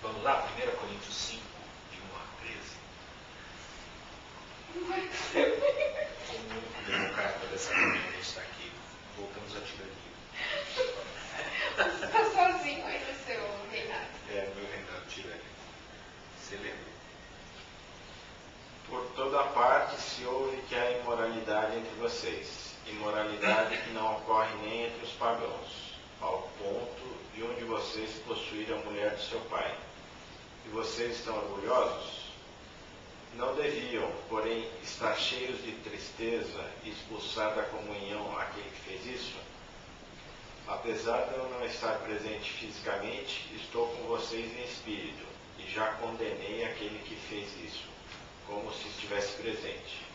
Vamos lá, 1 Coríntios 5, de 1 a 13. Como o único democrata dessa reunião está aqui, voltamos a tirania. Você está sozinho aí no seu reinado. É, meu reinado tirânico. Você lembra? Por toda parte se ouve que há imoralidade entre vocês, imoralidade que não ocorre nem entre os pagãos, ao ponto de um de vocês possuir a mulher de seu pai. E vocês estão orgulhosos? Não deviam, porém, estar cheios de tristeza e expulsar da comunhão aquele que fez isso? Apesar de eu não estar presente fisicamente, estou com vocês em espírito, e já condenei aquele que fez isso, como se estivesse presente.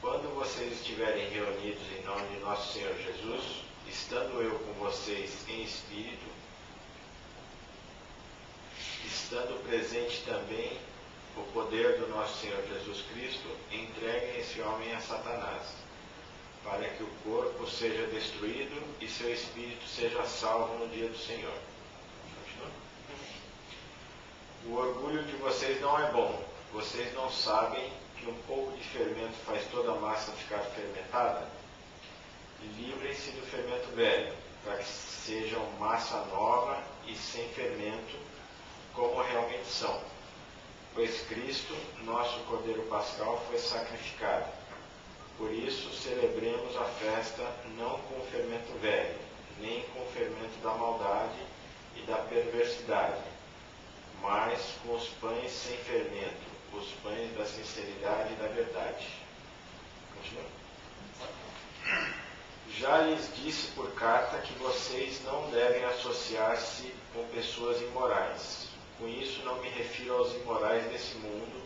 Quando vocês estiverem reunidos em nome de nosso Senhor Jesus, estando eu com vocês em espírito, estando presente também o poder do nosso Senhor Jesus Cristo, entreguem esse homem a Satanás, para que o corpo seja destruído e seu espírito seja salvo no dia do Senhor. Continua? O orgulho de vocês não é bom. Vocês não sabem que um pouco de fermento faz toda a massa ficar fermentada? Livrem-se do fermento velho, para que sejam massa nova e sem fermento, como realmente são. Pois Cristo, nosso Cordeiro Pascal, foi sacrificado. Por isso, celebremos a festa não com o fermento velho, nem com o fermento da maldade e da perversidade, mas com os pães sem fermento, os pães da sinceridade e da verdade. Continua. Já lhes disse por carta que vocês não devem associar-se com pessoas imorais. Com isso não me refiro aos imorais desse mundo,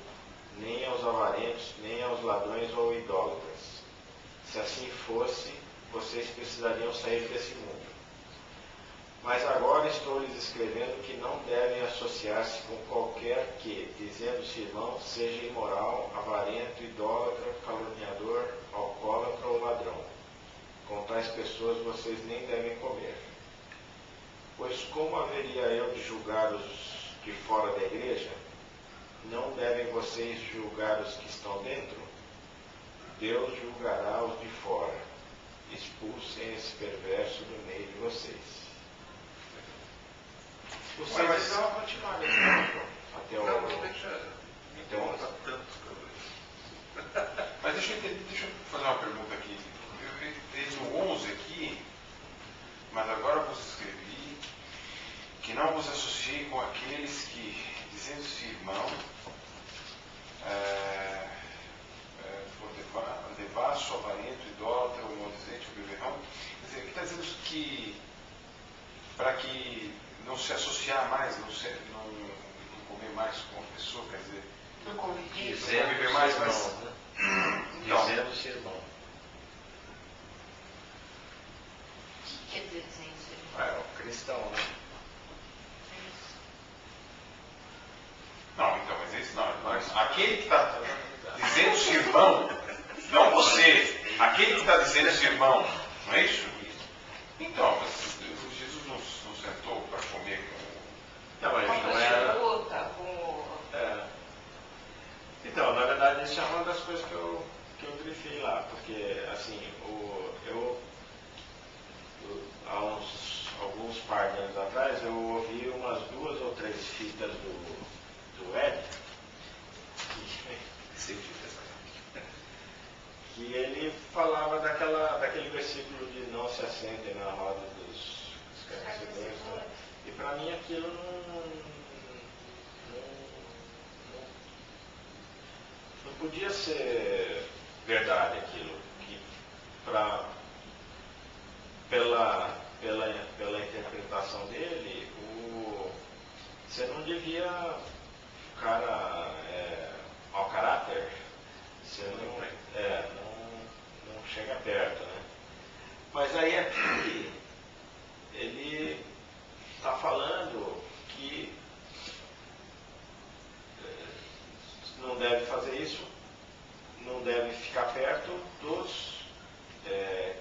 nem aos avarentos, nem aos ladrões ou idólatras. Se assim fosse, vocês precisariam sair desse mundo. Mas agora estou lhes escrevendo que não devem associar-se com qualquer que, dizendo-se irmão, seja imoral, avarento, idólatra, caluniador, alcoólatra ou ladrão. Com tais pessoas vocês nem devem comer. Pois como haveria eu de julgar os de fora da igreja? Não devem vocês julgar os que estão dentro? Deus julgará os de fora. Expulsem esse perverso do meio de vocês. Vocês vão continuar até o... Não, deixa. Então, Está tantos problemas. Mas deixa eu fazer uma pergunta aqui. Eu desde o 11 aqui, mas agora vos escrevi que não vos associem com aqueles que, dizendo-se irmão, for devasso, avarento, idólatra, ou maldizente, ou beberrão. Quer dizer, aqui está dizendo que para que não se associar mais, não comer mais com a pessoa, quer dizer, Não conviver. não viver mais, mas... Dizendo-se irmão. O que quer dizer isso? É, o cristão, né? Não, então, mas esse não. Mas aquele que está dizendo-se irmão, não você, aquele que está dizendo-se irmão, não é isso? Então, mas Jesus não sentou para comer com... Não, mas não era... Então, na verdade, isso é uma das coisas que eu grifei lá, porque, assim, há alguns par de anos atrás, eu ouvi umas 2 ou 3 fitas do Ed, que ele falava daquele versículo de não se assentem na roda dos escarnecedores, né? E para mim aquilo não podia ser verdade aquilo, que pela interpretação dele, você não devia, o cara mau caráter, você não chega perto, né? Mas aí aqui ele está falando que não deve fazer isso, não deve ficar perto dos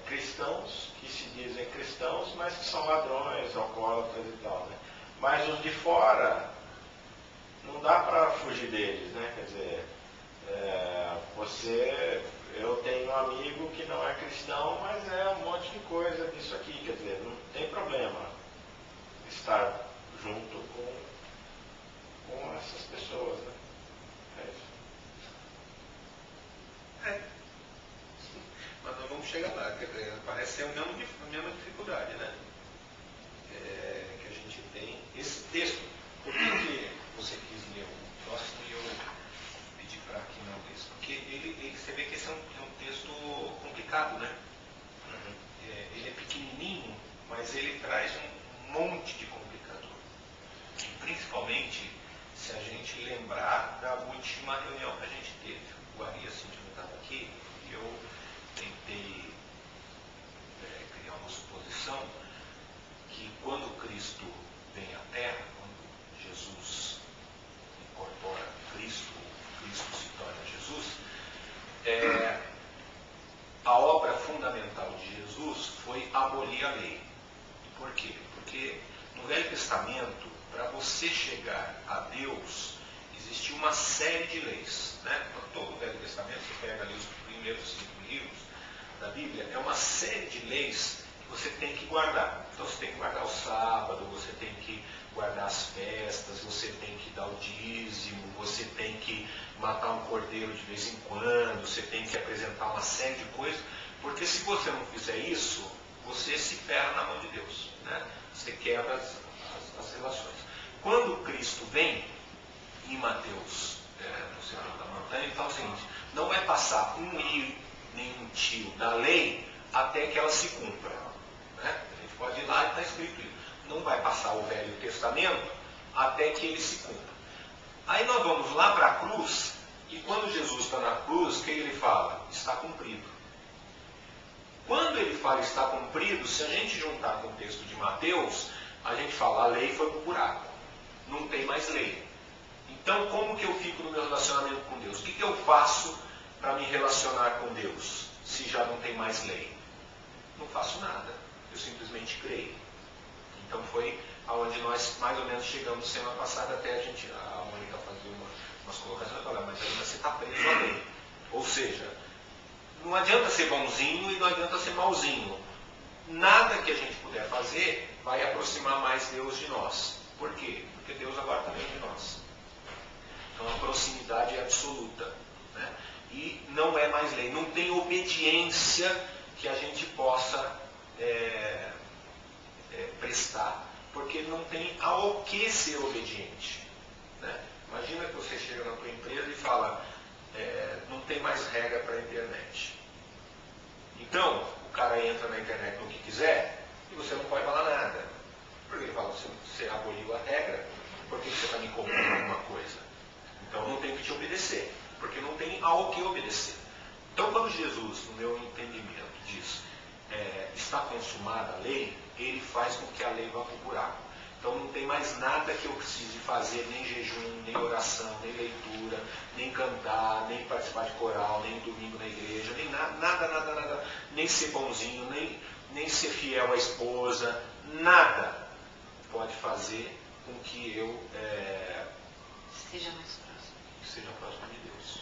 cristãos que se dizem cristãos, mas que são ladrões, alcoólatras e tal, né? Mas os de fora não dá para fugir deles, né? Quer dizer, eu tenho um amigo que não é cristão, mas é um monte de coisa disso aqui, quer dizer, não tem problema estar junto com essas pessoas, né? É isso. Mas nós vamos chegar lá, quer dizer, parece ser a mesma dificuldade, né? Que a gente tem. Esse texto, por que você quis ler o próximo e eu pedi para que não lesse? Porque você vê que esse é um texto complicado, né? Ele é pequenininho, mas ele traz um monte de complicador. Principalmente se a gente lembrar da última reunião que a gente teve. O Ari, assim, não estava aqui, e eu tentei criar uma suposição que quando Cristo vem à Terra, quando Jesus incorpora Cristo, Cristo se torna Jesus, a obra fundamental de Jesus foi abolir a lei. Por quê? Porque no Velho Testamento, para você chegar a Deus, existia uma série de leis. Né? Todo o Velho Testamento, você pega ali os primeiros 5 livros da Bíblia, é uma série de leis que você tem que guardar. Então você tem que guardar o sábado, você tem que guardar as festas, você tem que dar o dízimo, você tem que matar um cordeiro de vez em quando, você tem que apresentar uma série de coisas, porque se você não fizer isso, você se ferra na mão de Deus. Né? Você quebra as relações. Quando Cristo vem, em Mateus, no Sermão da Montanha, ele fala o seguinte: não vai passar um i nem um tio da lei até que ela se cumpra. Né? A gente pode ir lá e está escrito isso. Não vai passar o Velho Testamento até que ele se cumpra. Aí nós vamos lá para a cruz, e quando Jesus está na cruz, o que ele fala? Está cumprido. Quando ele fala está cumprido, se a gente juntar com o texto de Mateus, a gente fala, a lei foi para o buraco. Não tem mais lei. Então, como que eu fico no meu relacionamento com Deus? O que eu faço para me relacionar com Deus, se já não tem mais lei? Não faço nada. Eu simplesmente creio. Então foi aonde nós mais ou menos chegamos semana passada, até a Mônica fazia umas colocações e falava, mas ainda você está preso à lei. Ou seja, não adianta ser bonzinho e não adianta ser malzinho. Nada que a gente puder fazer vai aproximar mais Deus de nós. Por quê? Porque Deus agora está dentro de nós. Então a proximidade é absoluta. Né? E não é mais lei. Não tem obediência que a gente possa prestar. Porque não tem ao que ser obediente. Né? Imagina que você chega na tua empresa e fala, não tem mais regra para a internet. Então, o cara entra na internet no que quiser e você não pode falar nada. Porque ele fala, você aboliu a regra, por que você está me cobrando alguma coisa? Então não tem que te obedecer, porque não tem ao que obedecer. Então quando Jesus, no meu entendimento, diz, está consumada a lei, ele faz com que a lei vá para o buraco. Então não tem mais nada que eu precise fazer, nem jejum, nem oração, nem leitura, nem cantar, nem participar de coral, nem domingo na igreja, nem nada, nem ser bonzinho, nem ser fiel à esposa, nada pode fazer com que eu esteja mais próximo. Seja próximo de Deus.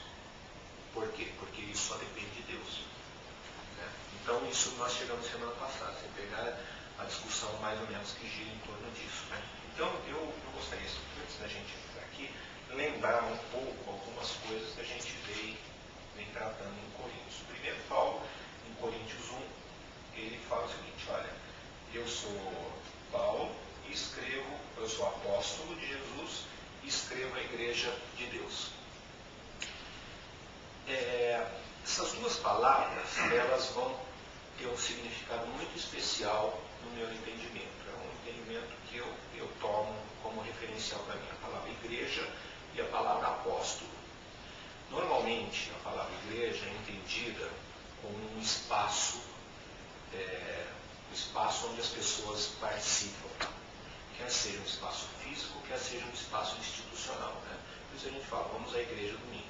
Por quê? Porque isso só depende de Deus. Né? Então isso nós chegamos semana passada, sem pegar a discussão mais ou menos que gira em torno disso. Né? Então eu gostaria, antes da gente entrar aqui, lembrar um pouco algumas coisas que a gente vem tratando em Coríntios. Primeiro, Paulo, em Coríntios 1, ele fala o seguinte, olha, eu sou Paulo e escrevo, eu sou apóstolo de Jesus e escrevo a igreja de Deus. Essas duas palavras, elas vão ter um significado muito especial no meu entendimento. É um entendimento que eu tomo como referencial para mim, a palavra igreja e a palavra apóstolo. Normalmente, a palavra igreja é entendida como um espaço onde as pessoas participam, quer seja um espaço físico, quer seja um espaço institucional. Né? Por isso a gente fala, vamos à igreja domingo.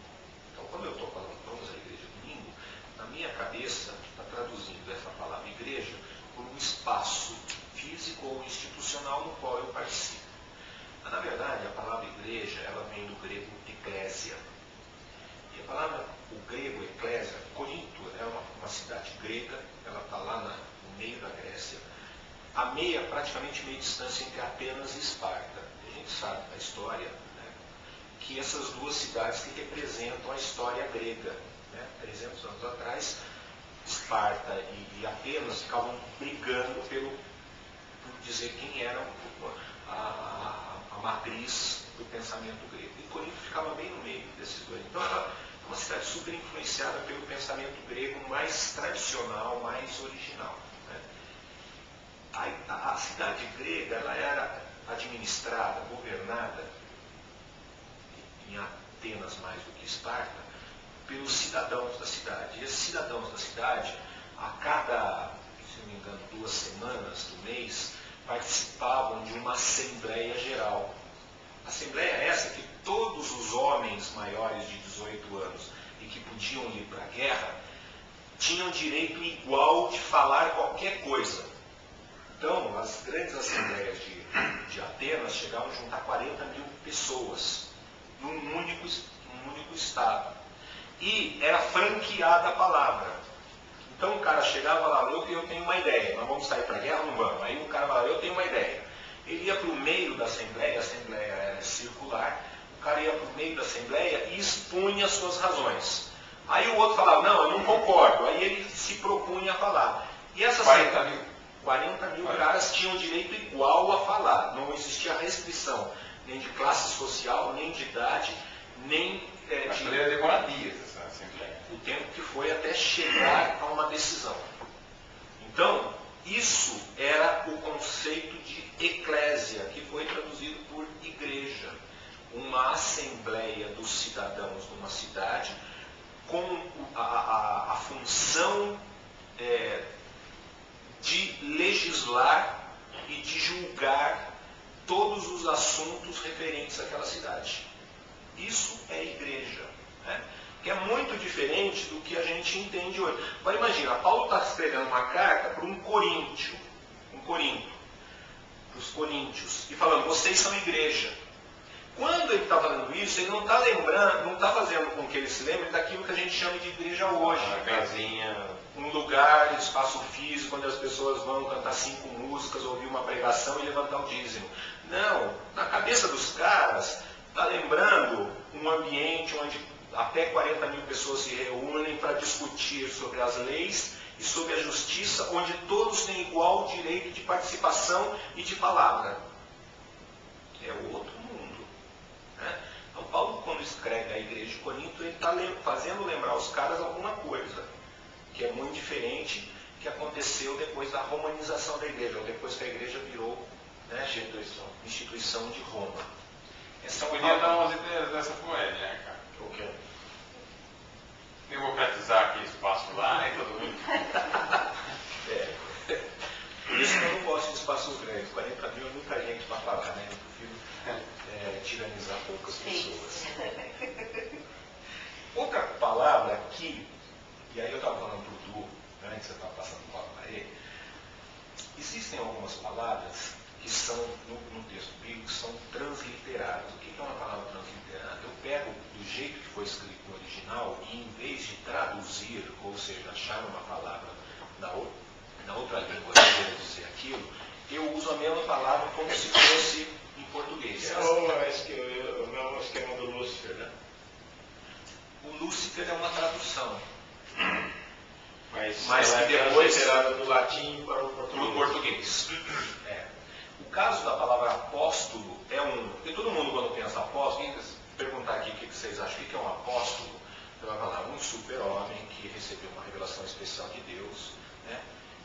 Então, quando eu estou falando vamos à igreja domingo, na minha cabeça está traduzindo essa palavra igreja por um espaço físico ou institucional no qual eu participo. Mas, na verdade, a palavra igreja, ela vem vem do grego eclésia. E a palavra, o grego eclésia, Corinto é uma cidade grega, ela está lá no meio da Grécia, praticamente meia distância entre Atenas e Esparta. A gente sabe da história, né, que essas duas cidades que representam a história grega. Né, 300 anos atrás, Esparta e Atenas ficavam brigando por dizer quem era a matriz do pensamento grego. E Corinto ficava bem no meio desses dois. Então era uma cidade super influenciada pelo pensamento grego mais tradicional, mais original. Né? A cidade grega ela era administrada, governada, em Atenas mais do que Esparta, pelos cidadãos da cidade. E esses cidadãos da cidade, a cada, se não me engano, 2 semanas do mês, participavam de uma assembleia geral. Assembleia essa que todos os homens maiores de 18 anos e que podiam ir para a guerra tinham direito igual de falar qualquer coisa. Então, as grandes assembleias de Atenas chegavam a juntar 40 mil pessoas num único estado. E era franqueada a palavra. Então o cara chegava e falava, eu tenho uma ideia, nós vamos sair para a guerra ou não vamos? Aí o cara falava, eu tenho uma ideia. Ele ia para o meio da assembleia, a assembleia era circular, o cara ia para o meio da assembleia e expunha as suas razões. Aí o outro falava, não, eu não concordo. Aí ele se propunha a falar. E essas 40 mil caras tinham direito igual a falar. Não existia restrição, nem de classe social, nem de idade, nem de... demorar dias essa assembleia. O tempo que foi até chegar a uma decisão. Então, isso era o conceito de eclésia, que foi traduzido por igreja. Uma assembleia dos cidadãos de uma cidade com a função de legislar e de julgar todos os assuntos referentes àquela cidade. Isso é igreja, né? Que é muito diferente do que a gente entende hoje. Mas imagina, Paulo está escrevendo uma carta para um Corinto, para os coríntios, e falando, vocês são igreja. Quando ele está falando isso, ele não está lembrando, não está fazendo com que ele se lembre daquilo que a gente chama de igreja hoje. Uma casinha, um lugar, espaço físico, onde as pessoas vão cantar 5 músicas, ouvir uma pregação e levantar o dízimo. Não, na cabeça dos caras, está lembrando um ambiente onde até 40 mil pessoas se reúnem para discutir sobre as leis e sobre a justiça, onde todos têm igual direito de participação e de palavra. É outro mundo. Né? Então, Paulo, quando escreve a igreja de Corinto, ele está fazendo lembrar os caras alguma coisa, que é muito diferente que aconteceu depois da romanização da igreja, ou depois que a igreja virou, né, instituição de Roma. Essa podia dar umas ideias dessa poesia, né, cara? O quê? Democratizar aquele espaço lá e todo mundo. Por isso que eu não gosto de espaços grandes. 40 mil é muita gente para falar, né? Eu prefiro tiranizar poucas pessoas. Outra palavra que, e aí eu estava falando para o Du, né, que você estava passando o papo para ele, existem algumas palavras que são, no texto bíblico, que são transliteradas. O que é uma palavra transliterada? Eu pego do jeito que foi escrito no original e, em vez de traduzir, ou seja, achar uma palavra na outra língua que queira dizer aquilo, eu uso a mesma palavra como se fosse em português. É o meu esquema do Lúcifer, né? O Lúcifer é uma tradução. Mas que depois será do latim para o no português. O caso da palavra apóstolo é porque todo mundo, quando pensa apóstolo, perguntar aqui o que vocês acham, o que é um apóstolo, você vai falar um super-homem que recebeu uma revelação especial de Deus, né?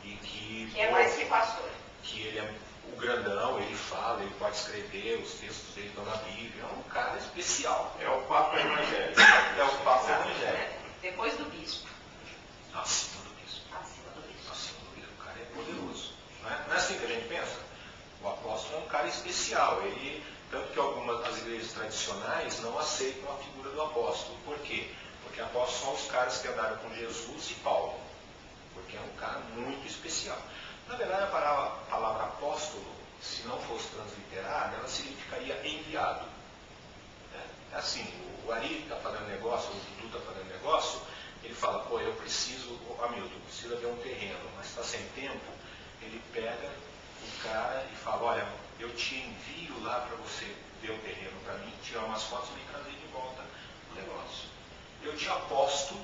E que é mais que pastor. Que ele é o grandão, ele fala, ele pode escrever, os textos dele estão na Bíblia, é um cara especial. É o Papa Evangélico. É o Papa Evangélico. Depois do bispo. Acima do bispo. Acima do bispo. Acima do bispo. O cara é poderoso. Não é assim que a gente pensa? O apóstolo é um cara especial. Tanto que algumas das igrejas tradicionais não aceitam a figura do apóstolo. Por quê? Porque apóstolos são os caras que andaram com Jesus e Paulo. Porque é um cara muito especial. Na verdade, a palavra apóstolo, se não fosse transliterada, ela significaria enviado. Né? assim, o Ari está fazendo negócio, o Dudu está fazendo negócio, ele fala, pô, eu preciso, Hamilton, precisa ver um terreno, mas está sem tempo, ele pega o cara e fala, olha, eu te envio lá para você ver o terreno para mim, tirar umas fotos e me trazer de volta o negócio. Eu te aposto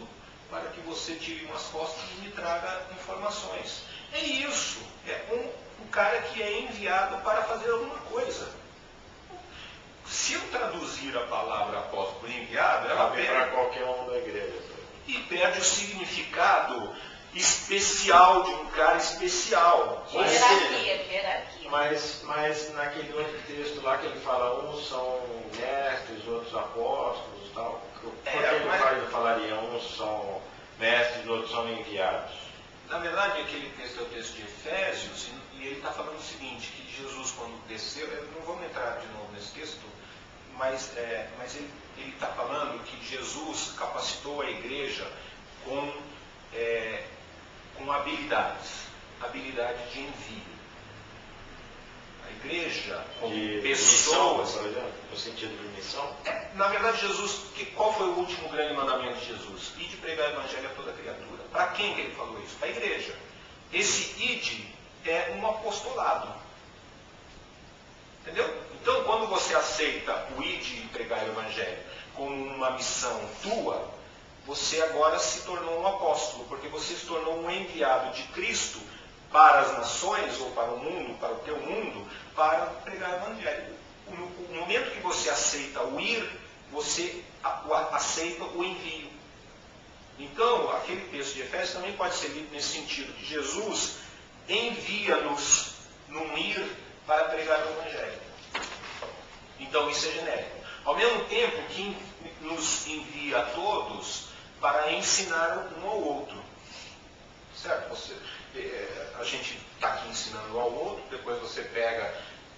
para que você tire umas fotos e me traga informações. É isso, é um cara que é enviado para fazer alguma coisa. Se eu traduzir a palavra apóstolo por enviado, ela Cabe para qualquer um da igreja. e perde o significado especial de um cara especial. Hierarquia. Mas naquele outro texto lá que ele fala, uns são mestres, outros apóstolos e tal, por que ele falaria, uns são mestres, outros são enviados? Na verdade, aquele texto é o texto de Efésios, e ele está falando o seguinte, que Jesus, quando desceu, não vamos entrar de novo nesse texto, mas ele está falando que Jesus capacitou a igreja com habilidade de envio. A igreja, como pessoas... Missão, por exemplo, no sentido de missão? Na verdade, Jesus, qual foi o último grande mandamento de Jesus? Ide pregar o evangelho a toda criatura. Para quem que ele falou isso? Para a igreja. Esse ide é um apostolado. Entendeu? Então, quando você aceita o ide e pregar o evangelho como uma missão tua, você agora se tornou um apóstolo, porque você se tornou um enviado de Cristo para as nações, ou para o mundo, para o teu mundo, para pregar o evangelho. No momento que você aceita o ir, você aceita o envio. Então, aquele texto de Efésios também pode ser lido nesse sentido, que Jesus envia-nos num ir para pregar o evangelho. Então, isso é genérico. Ao mesmo tempo que nos envia a todos para ensinar um ao outro. Certo? A gente está aqui ensinando um ao outro, depois você pega,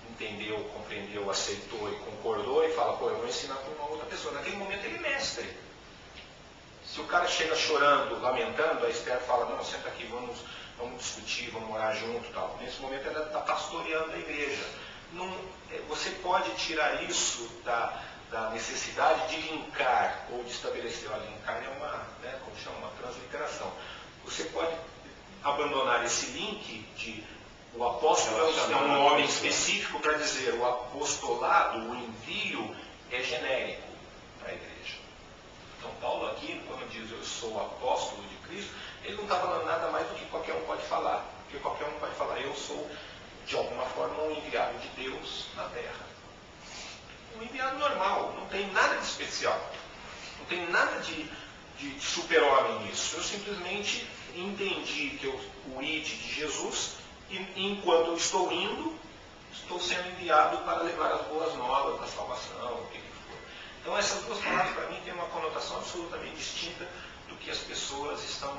entendeu, compreendeu, aceitou e concordou e fala, pô, eu vou ensinar para uma outra pessoa. Naquele momento ele é mestre. Se o cara chega chorando, lamentando, a Esther fala, não, senta aqui, vamos discutir, vamos orar junto e tal. Nesse momento ela está pastoreando a igreja. Você pode tirar isso da necessidade de linkar, ou de estabelecer, linkar é uma transliteração. Você pode abandonar esse link de o apóstolo é um nome específico para dizer o apostolado, o envio é genérico para a igreja. Então Paulo aqui, quando diz eu sou apóstolo de Cristo, ele não está falando nada mais do que qualquer um pode falar. Porque qualquer um pode falar, eu sou de alguma forma um enviado de Deus na terra. Um enviado normal, não tem nada de especial. Não tem nada de super-homem nisso. Eu simplesmente entendi que o id de Jesus, e enquanto eu estou indo, estou sendo enviado para levar as boas novas da salvação, o que for. Então essas duas palavras para mim têm uma conotação absolutamente distinta do que as pessoas estão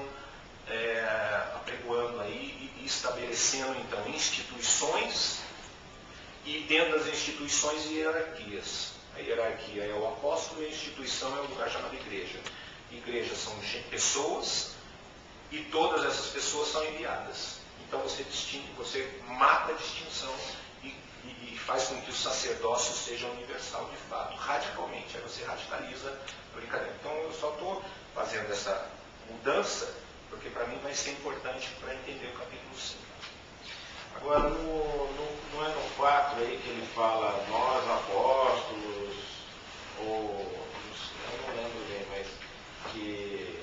apregoando aí e estabelecendo então instituições e dentro das instituições hierarquias. A hierarquia é o apóstolo e a instituição é o lugar chamado igreja. Igrejas são pessoas e todas essas pessoas são enviadas. Então você mata a distinção e faz com que o sacerdócio seja universal de fato, radicalmente. Aí você radicaliza a brincadeira. Então eu só estou fazendo essa mudança porque para mim vai ser importante para entender o capítulo 5. Agora, não é no 4 aí que ele fala nós apóstolos, ou eu não lembro bem, mas que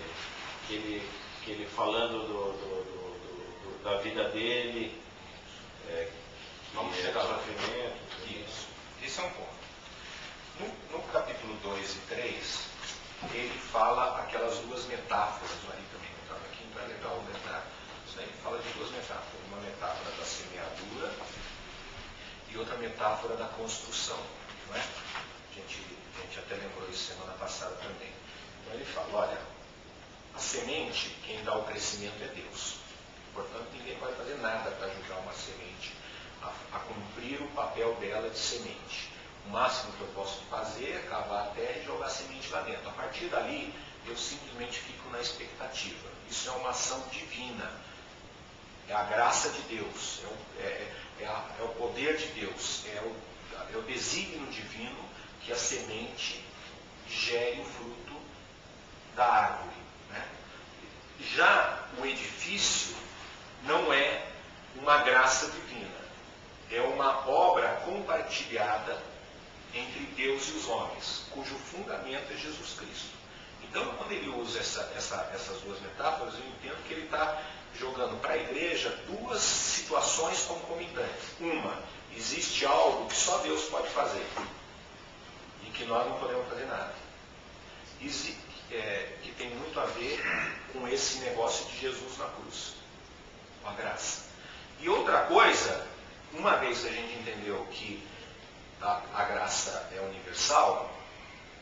ele falando da vida dele, vamos chegar lá. Sofrimento. Isso. Esse é um ponto. No capítulo 2 e 3, ele fala aquelas duas metáforas, o Ari também não estava aqui, então é legal lembrar. Isso aí fala de duas metáforas. Uma metáfora da semeadura e outra metáfora da construção. Não é? A gente até lembrou isso semana passada também. Então ele fala, olha, a semente, quem dá o crescimento é Deus. Portanto, ninguém pode fazer nada para ajudar uma semente a cumprir o papel dela de semente. O máximo que eu posso fazer é cavar a terra e jogar a semente lá dentro. A partir dali, eu simplesmente fico na expectativa. Isso é uma ação divina. É a graça de Deus. É o poder de Deus. É o desígnio divino que a semente gere o fruto da árvore. Né? Já o edifício não é uma graça divina, é uma obra compartilhada entre Deus e os homens, cujo fundamento é Jesus Cristo. Então, quando ele usa essas duas metáforas, eu entendo que ele está jogando para a igreja duas situações concomitantes. Uma, existe algo que só Deus pode fazer e que nós não podemos fazer nada. Que tem muito a ver com esse negócio de Jesus na cruz, com a graça. E outra coisa, uma vez que a gente entendeu que a graça é universal,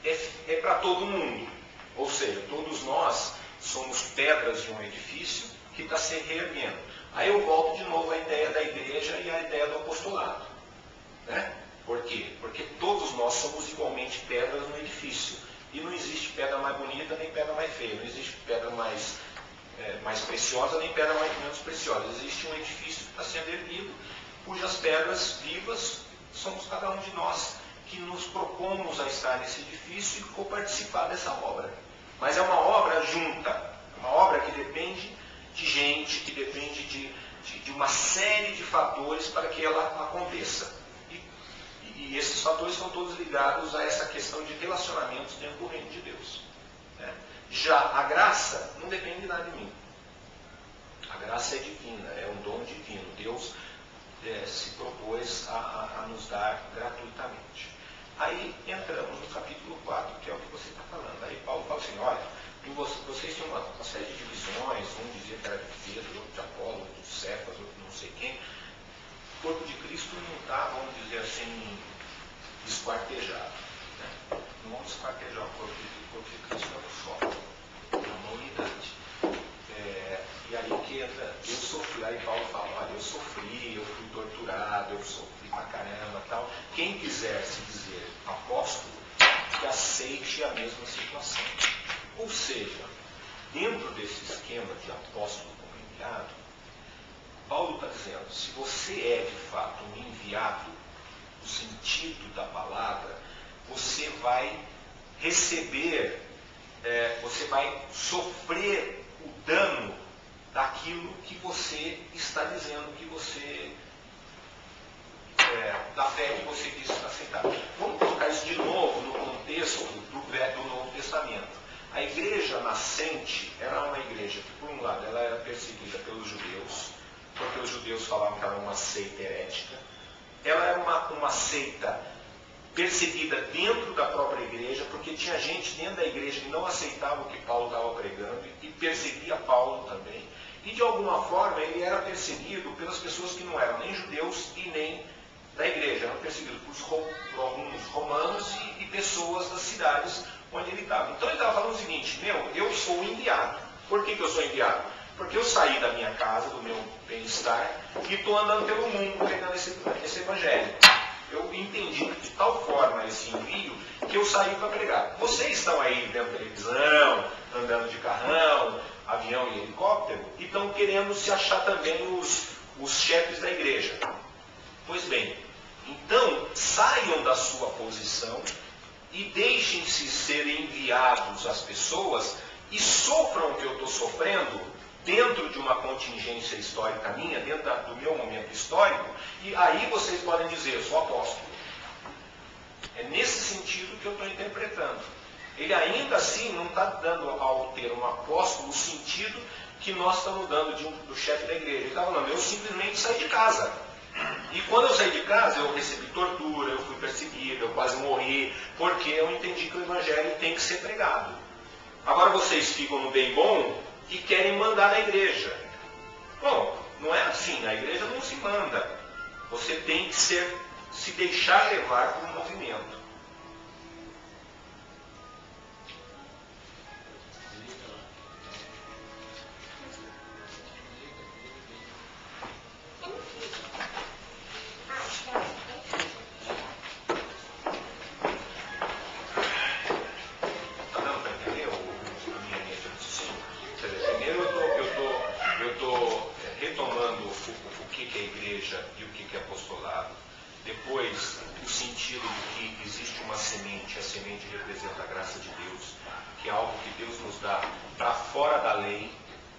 é para todo mundo. Ou seja, todos nós somos pedras de um edifício que está se reerguendo. Aí eu volto de novo à ideia da igreja e à ideia do apostolado. Né? Por quê? Porque todos nós somos igualmente pedras no edifício. E não existe pedra mais bonita nem pedra mais feia. Não existe pedra mais preciosa nem pedra menos preciosa. Existe um edifício que está sendo erguido, cujas pedras vivas somos cada um de nós, que nos propomos a estar nesse edifício e coparticipar dessa obra. Mas é uma obra junta, uma obra que depende de gente, que depende de uma série de fatores para que ela aconteça. E esses fatores são todos ligados a essa questão de relacionamentos dentro do reino de Deus. Né? Já a graça não depende de nada de mim. A graça é divina, é um dom divino. Deus se propôs a nos dar gratuitamente. Aí entramos no capítulo 4, que é o que você está falando. Aí Paulo fala assim, olha, vocês têm uma série de divisões, um dizia que era de Pedro, outro de Apolo, outro de Cefas, outro de não sei quem. O corpo de Cristo não está, vamos dizer assim, esquartejado. Né? Não vamos esquartejar o corpo de Cristo, é um só, é uma unidade. E aí que entra, eu sofri, aí Paulo fala, olha, eu sofri, eu fui torturado, eu sofri pra caramba tal. Quem quiser se dizer apóstolo, que aceite a mesma situação. Ou seja, dentro desse esquema de apóstolo como enviado, Paulo está dizendo, se você é de fato um enviado, no sentido da palavra, você vai receber, você vai sofrer o dano daquilo que você está dizendo, que você, da fé que você diz aceitar. Vamos colocar isso de novo no contexto do Novo Testamento. A igreja nascente era uma igreja que, por um lado, ela era perseguida pelos judeus, porque os judeus falavam que era uma seita herética. Ela era uma seita perseguida dentro da própria igreja, porque tinha gente dentro da igreja que não aceitava o que Paulo estava pregando e perseguia Paulo também. E de alguma forma ele era perseguido pelas pessoas que não eram nem judeus e nem da igreja. Eram perseguidos por alguns romanos e pessoas das cidades onde ele estava. Então ele estava falando o seguinte, eu sou enviado. Por que eu sou enviado? Porque eu saí da minha casa, do meu bem-estar, e estou andando pelo mundo pregando esse evangelho. Eu entendi de tal forma esse envio que eu saí para pregar. Vocês estão aí vendo televisão, andando de carrão, avião e helicóptero, e estão querendo se achar também os chefes da igreja. Pois bem, então saiam da sua posição e deixem-se ser enviados às pessoas e sofram o que eu estou sofrendo dentro de uma contingência histórica minha, dentro do meu momento histórico, e aí vocês podem dizer, eu sou apóstolo. É nesse sentido que eu estou interpretando. Ele ainda assim não está dando ao termo apóstolo o sentido que nós estamos dando do chefe da igreja. Ele está falando, eu simplesmente saí de casa. E quando eu saí de casa, eu recebi tortura, eu fui perseguido, eu quase morri, porque eu entendi que o evangelho tem que ser pregado. Agora vocês ficam no bem bom e querem mandar na igreja. Bom, não é assim, na igreja não se manda. Você tem que se deixar levar por um movimento. Retomando o que é igreja e o que é apostolado, depois o sentido sentido de que existe uma semente, a semente representa a graça de Deus, que é algo que Deus nos dá para fora da lei.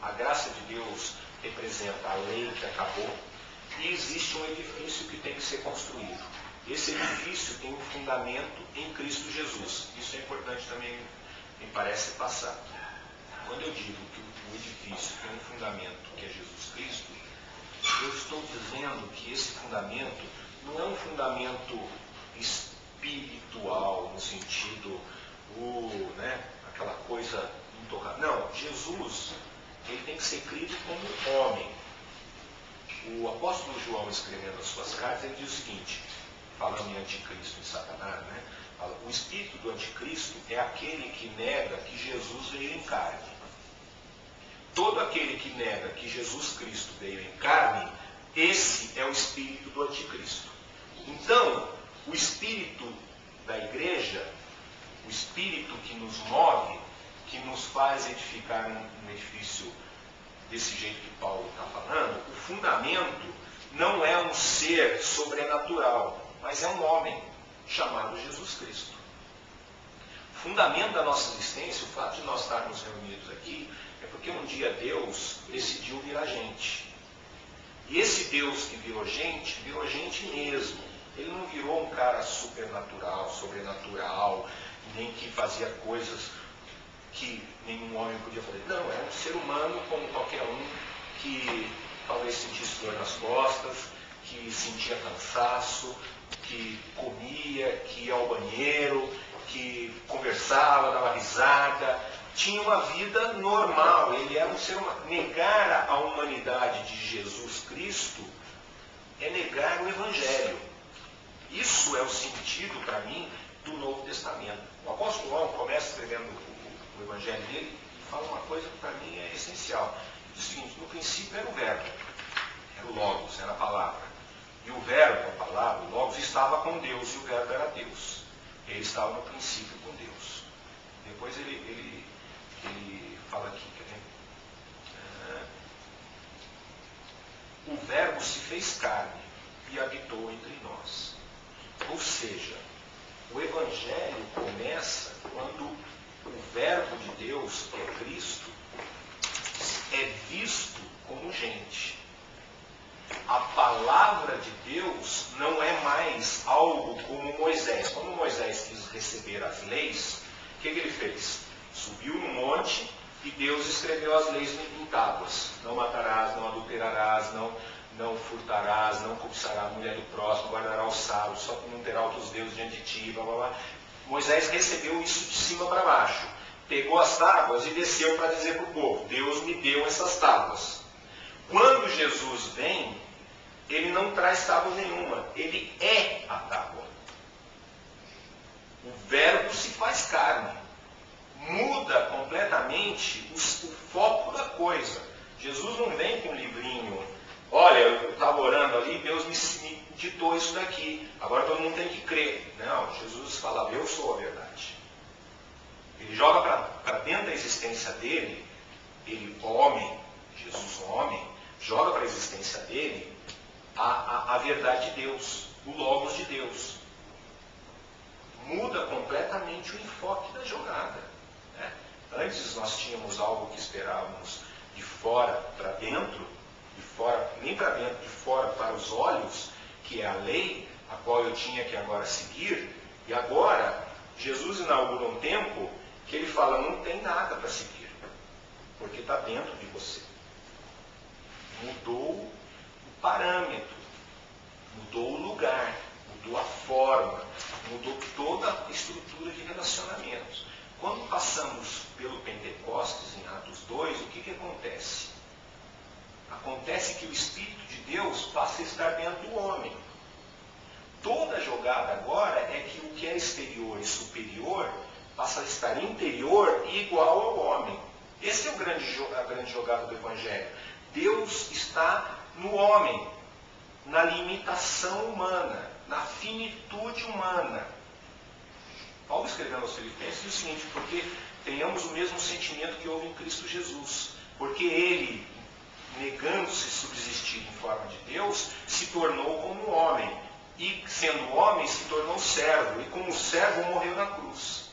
A graça de Deus representa a lei que acabou, e existe um edifício que tem que ser construído. Esse edifício tem um fundamento em Cristo Jesus. Isso é importante também, me parece, passar. Quando eu digo que o edifício tem um fundamento que é Jesus Cristo, eu estou dizendo que esse fundamento não é um fundamento espiritual, no sentido, aquela coisa intocável. Não, Jesus, ele tem que ser crido como homem. O apóstolo João, escrevendo as suas cartas, ele diz o seguinte, falando em anticristo e Satanás, fala, o espírito do anticristo é aquele que nega que Jesus veio em carne. Todo aquele que nega que Jesus Cristo veio em carne, esse é o espírito do anticristo. Então, o espírito da igreja, o espírito que nos move, que nos faz edificar um edifício desse jeito que Paulo está falando, o fundamento não é um ser sobrenatural, mas é um homem chamado Jesus Cristo. O fundamento da nossa existência, o fato de nós estarmos reunidos aqui, é porque um dia Deus decidiu virar gente. E esse Deus que virou gente mesmo. Ele não virou um cara supernatural, sobrenatural, nem que fazia coisas que nenhum homem podia fazer. Não, era um ser humano como qualquer um, que talvez sentisse dor nas costas, que sentia cansaço, que comia, que ia ao banheiro, que conversava, dava risada, tinha uma vida normal. Ele era um ser humano. Negar a humanidade de Jesus Cristo é negar o Evangelho. Isso é o sentido, para mim, do Novo Testamento. O apóstolo João começa escrevendo o Evangelho dele e fala uma coisa que para mim é essencial. Ele diz o seguinte, no princípio era o verbo, era o Logos, era a palavra. E o verbo, a palavra, o Logos, estava com Deus e o verbo era Deus. Ele estava no princípio com Deus. Depois ele fala aqui, quer ver? O verbo se fez carne e habitou entre nós. Ou seja, o Evangelho começa quando o verbo de Deus, que é Cristo, é visto como gente. A palavra de Deus não é mais algo como Moisés. Quando Moisés quis receber as leis, o que ele fez? Subiu no monte e Deus escreveu as leis em tábuas. Não matarás, não adulterarás, não furtarás, não cobiçarás a mulher do próximo, guardará o sábado, só que não terá outros deuses diante de ti, blá blá blá. Moisés recebeu isso de cima para baixo. Pegou as tábuas e desceu para dizer para o povo, Deus me deu essas tábuas. Quando Jesus vem, ele não traz tábua nenhuma, ele é a tábua. O verbo se faz carne. Muda completamente o foco da coisa. Jesus não vem com um livrinho, olha, eu estava orando ali, Deus me ditou isso daqui, agora todo mundo tem que crer. Não, Jesus falava, eu sou a verdade. Ele joga para dentro da existência dele, ele homem, Jesus homem, joga para a existência dele a verdade de Deus, o Logos de Deus. Muda completamente o enfoque da jogada. Né? Antes nós tínhamos algo que esperávamos de fora para dentro, de fora, nem para dentro, de fora para os olhos, que é a lei, a qual eu tinha que agora seguir, e agora Jesus inaugura um tempo que ele fala, não tem nada para seguir, porque está dentro de você. Mudou o parâmetro, mudou o lugar, mudou a forma, mudou toda a estrutura de relacionamentos. Quando passamos pelo Pentecostes, em Atos 2, o que acontece? Acontece que o Espírito de Deus passa a estar dentro do homem. Toda a jogada agora é que o que é exterior e superior passa a estar interior e igual ao homem. Essa é a grande jogada do Evangelho. Deus está no homem, na limitação humana, na finitude humana. Paulo escrevendo aos Filipenses diz o seguinte, porque tenhamos o mesmo sentimento que houve em Cristo Jesus. Porque ele, negando-se subsistir em forma de Deus, se tornou como homem. e, sendo homem, se tornou servo, e como servo morreu na cruz.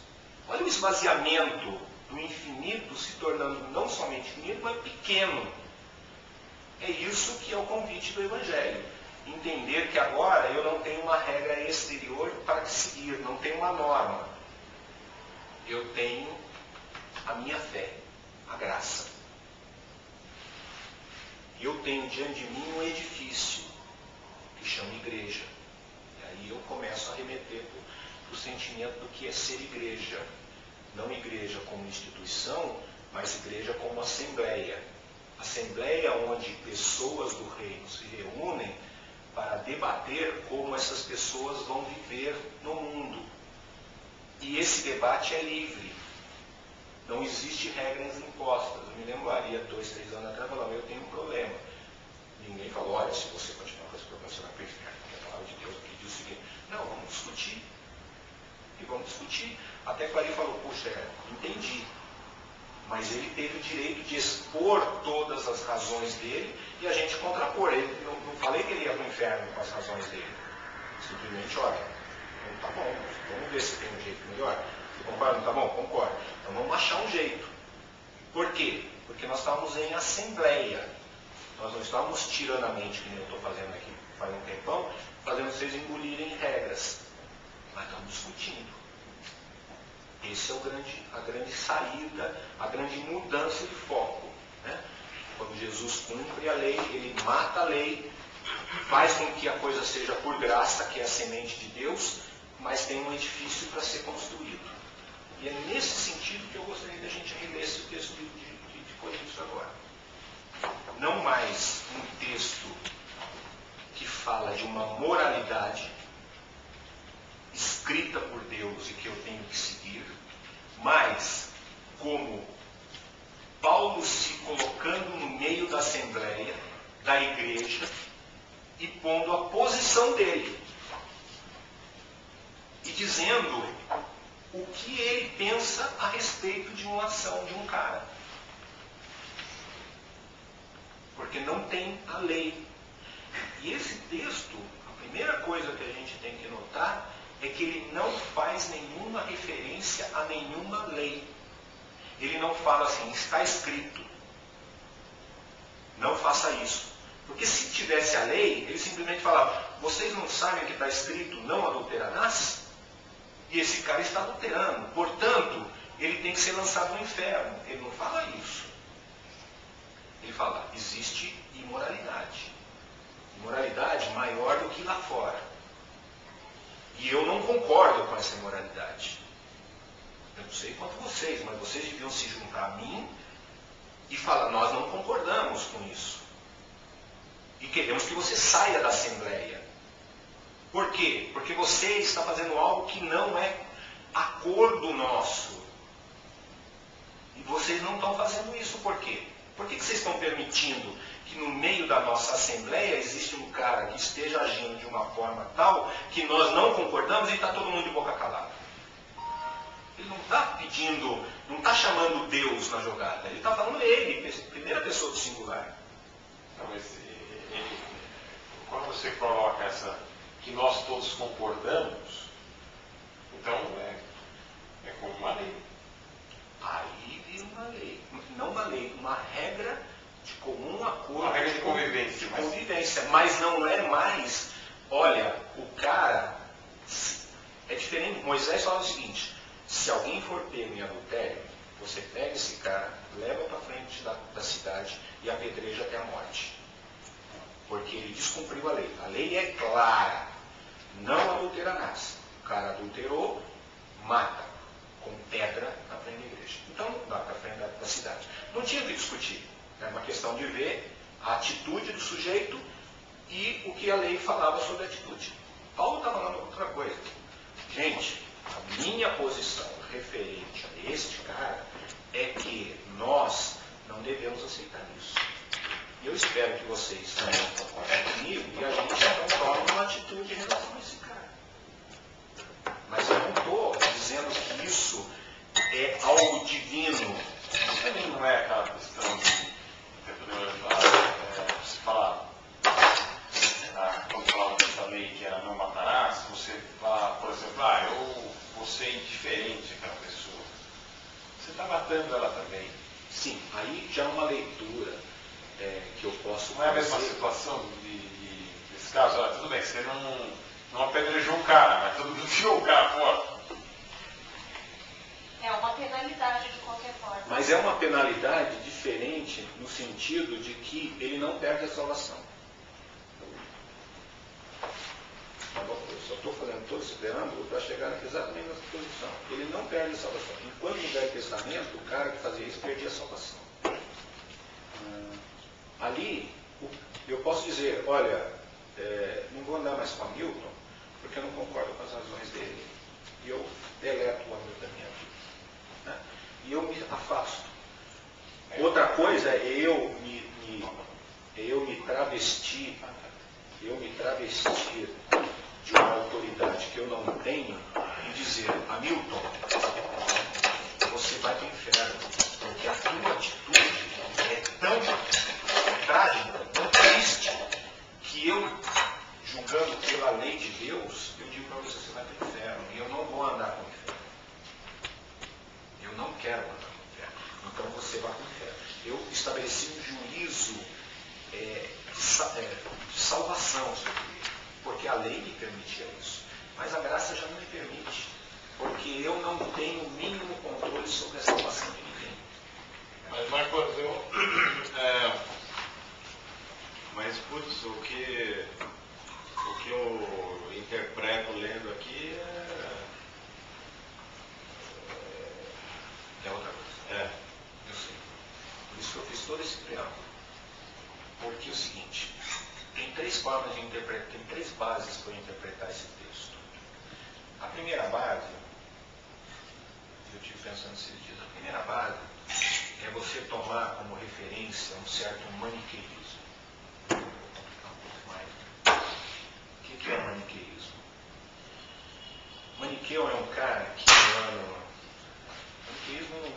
Olha o esvaziamento do infinito se tornando não somente infinito, mas pequeno. É isso que é o convite do Evangelho. Entender que agora eu não tenho uma regra exterior para seguir, não tenho uma norma. Eu tenho a minha fé, a graça. Eu tenho diante de mim um edifício que chama igreja. E aí eu começo a remeter para o sentimento do que é ser igreja. Não igreja como instituição, mas igreja como assembleia. Assembleia onde pessoas do reino se reúnem para debater como essas pessoas vão viver no mundo. E esse debate é livre. Não existe regras impostas. Eu me lembro ali, há 2, 3 anos atrás, eu falava, eu tenho um problema. Ninguém falou, olha, se você continuar com esse problema, você vai para o inferno, porque a palavra de Deus aqui diz o seguinte. Não, vamos discutir. E vamos discutir. Até que o Ari falou, puxa, entendi. Mas ele teve o direito de expor todas as razões dele e a gente contrapor. Ele, não falei que ele ia para o inferno com as razões dele. Simplesmente, olha, tá bom, vamos ver se tem um jeito melhor. Você concorda? Tá bom? Concordo. Então vamos achar um jeito. Por quê? Porque nós estávamos em assembleia. Nós não estávamos tiranamente, que nem eu estou fazendo aqui faz um tempão, fazendo vocês engolirem regras. Mas estamos discutindo. Essa é a grande saída, a grande mudança de foco. Né? Quando Jesus cumpre a lei, ele mata a lei, faz com que a coisa seja por graça, que é a semente de Deus, mas tem um edifício para ser construído. E é nesse sentido que eu gostaria que a gente relesse o texto de Coríntios agora. Não mais um texto que fala de uma moralidade escrita por Deus e que eu tenho que seguir, mas como Paulo se colocando no meio da assembleia, da igreja, e pondo a posição dele. E dizendo o que ele pensa a respeito de uma ação de um cara. Porque não tem a lei. E esse texto, a primeira coisa que a gente tem que notar é que ele não faz nenhuma referência a nenhuma lei. Ele não fala assim, está escrito. Não faça isso. Porque se tivesse a lei, ele simplesmente falava, vocês não sabem que está escrito, não adulterarás? E esse cara está adulterando. Portanto, ele tem que ser lançado no inferno. Ele não fala isso. Ele fala, existe imoralidade. Imoralidade maior do que lá fora. E eu não concordo com essa imoralidade. Eu não sei quanto vocês, mas vocês deviam se juntar a mim e falar, nós não concordamos com isso. E queremos que você saia da assembleia. Por quê? Porque você está fazendo algo que não é acordo nosso. E vocês não estão fazendo isso por quê? Por que vocês estão permitindo que no meio da nossa assembleia existe um cara que esteja agindo de uma forma tal que nós não concordamos e está todo mundo de boca calada? Ele não está pedindo, não está chamando Deus na jogada. Ele está falando ele, primeira pessoa do singular. Então, quando você coloca essa, que nós todos concordamos, então é como uma lei. Aí vira uma lei. Não uma lei, uma regra de comum acordo. Uma regra de convivência. De convivência. Mas não é mais, olha, o cara é diferente. Moisés fala o seguinte, se alguém for pego em adultério, você pega esse cara, leva para frente da cidade e apedreja até a morte. Porque ele descumpriu a lei. A lei é clara. Não adulterarás. O cara adulterou, mata com pedra na frente da igreja. Então, na frente da cidade. Não tinha que discutir. É uma questão de ver a atitude do sujeito e o que a lei falava sobre a atitude. Paulo está falando outra coisa. Gente, a minha posição referente a este cara é que nós não devemos aceitar isso. E eu espero que vocês também concordem comigo e a gente então tome uma atitude em relação a esse cara. Mas eu não estou dizendo que isso é algo divino. Também não é aquela questão de se falar, quando falava dessa lei que era não matar matando ela também. Sim, aí já é uma leitura que eu posso Não é a mesma fazer. situação desse caso? Olha, tudo bem, você não apedrejou o cara, mas todo mundo enfiou o cara fora. É uma penalidade de qualquer forma. Mas é uma penalidade diferente no sentido de que ele não perde a salvação. Eu só estou fazendo todo esse preâmbulo para chegar exatamente nessa posição. Ele não perde a salvação. Enquanto no Velho Testamento, o cara que fazia isso perdia a salvação. Ali, eu posso dizer, olha, não vou andar mais com Hamilton, porque eu não concordo com as razões dele. E eu deleto o Hamilton da minha vida. Né? E eu me afasto. Outra coisa é eu me travestir de uma autoridade que eu não tenho e dizer, Hamilton, você vai para o inferno, porque a tua atitude é tão trágica, tão triste, que eu, julgando pela lei de Deus, eu digo para você, você vai para o inferno, e eu não vou andar com o inferno. Eu não quero andar com o inferno. Então você vai para o inferno. Eu estabeleci um juízo de salvação sobre ele, porque a lei me permitia isso. Mas a graça já não me permite, porque eu não tenho o mínimo controle sobre a salvação de ninguém. Mas, Marcos, Mas, putz, o que eu interpreto lendo aqui É outra coisa. Eu sei. Por isso que eu fiz todo esse preâmbulo. Porque é o seguinte, tem três formas de interpretar, tem três bases para interpretar esse texto. A primeira base, eu estive pensando esses dias, a primeira base é você tomar como referência um certo maniqueísmo. Vou complicar um pouco mais. O que é o maniqueísmo? Maniqueu é um cara que maniqueísmo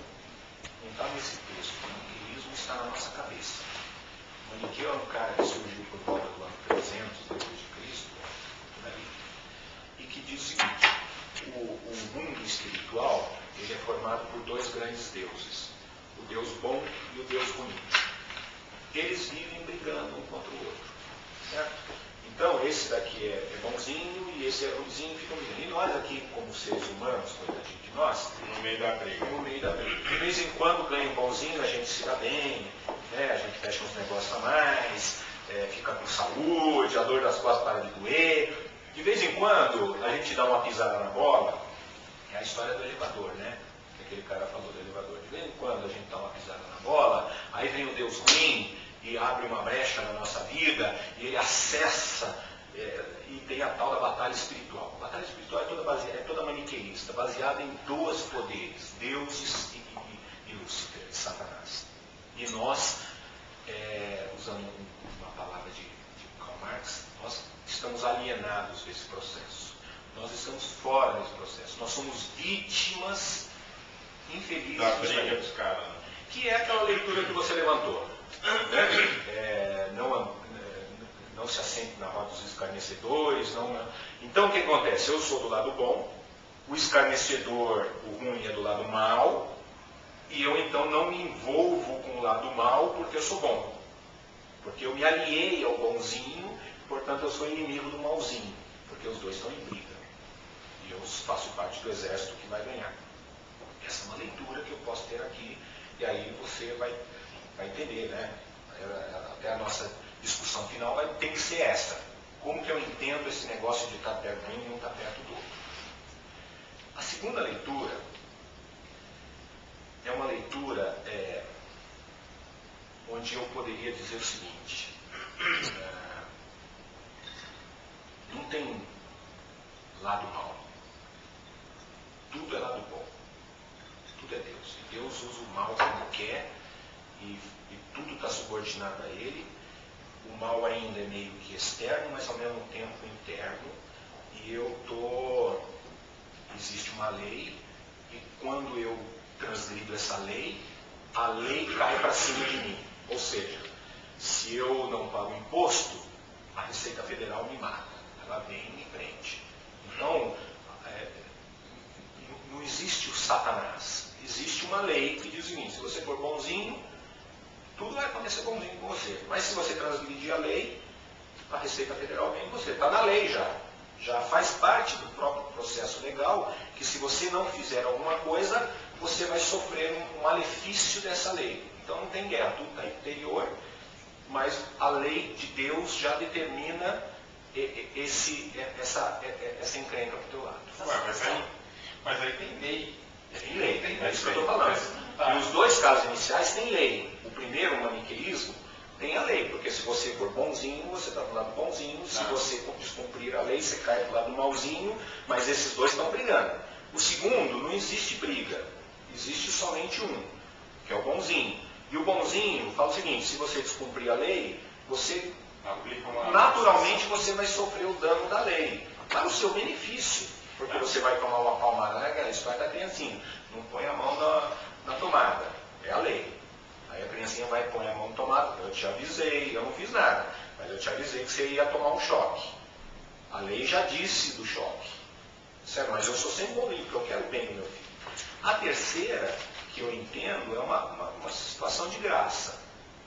não está nesse texto, o maniqueísmo está na nossa cabeça. O maniqueu é um cara que surgiu por volta do ano 300 depois de Cristo, e que diz o seguinte, o mundo espiritual ele é formado por dois grandes deuses, o Deus bom e o Deus ruim. Eles vivem brigando um contra o outro. Certo? Então esse daqui é bonzinho e esse é ruimzinho, ficam brigando. E nós aqui, como seres humanos, coitadinho de nós, no meio da briga. De vez em quando ganha um bonzinho, a gente se dá bem, né? A gente fecha uns negócios a mais, fica com saúde, a dor das costas para de doer. De vez em quando a gente dá uma pisada na bola, é a história do elevador, né? Que aquele cara falou do elevador. De vez em quando a gente dá uma pisada na bola, aí vem o Deus ruim e abre uma brecha na nossa vida e ele acessa e tem a tal da batalha espiritual. A batalha espiritual é toda maniqueísta, baseada em dois poderes, deuses e Lúcifer, Satanás. E nós, usando uma palavra de Karl Marx, nós estamos alienados desse processo. Nós estamos fora desse processo. Nós somos vítimas infelizes da briga dos caras. Que é aquela leitura que você levantou. Não se assente na roda dos escarnecedores. Então o que acontece? Eu sou do lado bom, o escarnecedor, o ruim, é do lado mal, e eu então não me envolvo com o lado mal porque eu sou bom. Porque eu me aliei ao bonzinho, portanto eu sou inimigo do malzinho, porque os dois estão em briga. E eu faço parte do exército que vai ganhar. Essa é uma leitura que eu posso ter aqui, e aí você vai entender, né? Até a nossa discussão final tem que ser essa. Como que eu entendo esse negócio de estar perto de um e não estar perto do outro? A segunda leitura é uma leitura onde eu poderia dizer o seguinte, não tem lado mal, tudo é lado bom, tudo é Deus, e Deus usa o mal como quer, e tudo está subordinado a Ele. O mal ainda é meio que externo, mas ao mesmo tempo interno, e existe uma lei, e quando eu transgrido essa lei, a lei cai para cima de mim. Ou seja, se eu não pago imposto, a Receita Federal me mata. Ela vem e me prende. Então, não existe o Satanás. Existe uma lei que diz o seguinte: se você for bonzinho, tudo vai acontecer bonzinho com você. Mas se você transgredir a lei, a Receita Federal vem em você. Está na lei já. Já faz parte do próprio processo legal que se você não fizer alguma coisa, você vai sofrer um malefício dessa lei. Então não tem guerra, tudo está interior, mas a lei de Deus já determina essa encrenca para o teu lado. Mas aí tem lei. Tem lei, é isso que eu estou falando. E os dois casos iniciais têm lei. O primeiro, o maniqueísmo, tem a lei, porque se você for bonzinho, você está do lado bonzinho, se você descumprir a lei, você cai do lado malzinho, mas esses dois estão brigando. O segundo, não existe briga, existe somente um, que é o bonzinho. E o bonzinho fala o seguinte: se você descumprir a lei, você naturalmente você vai sofrer o dano da lei, para o seu benefício, porque você vai tomar uma palmada, né? Isso vai dar criancinha, não põe a mão na tomada, é a lei. Aí a criancinha vai pôr a mão na tomada: eu te avisei, eu não fiz nada, mas eu te avisei que você ia tomar um choque. A lei já disse do choque, certo? Mas eu sou sempre bonzinho, porque eu quero o bem do meu filho. A terceira, que eu entendo, é uma situação de graça,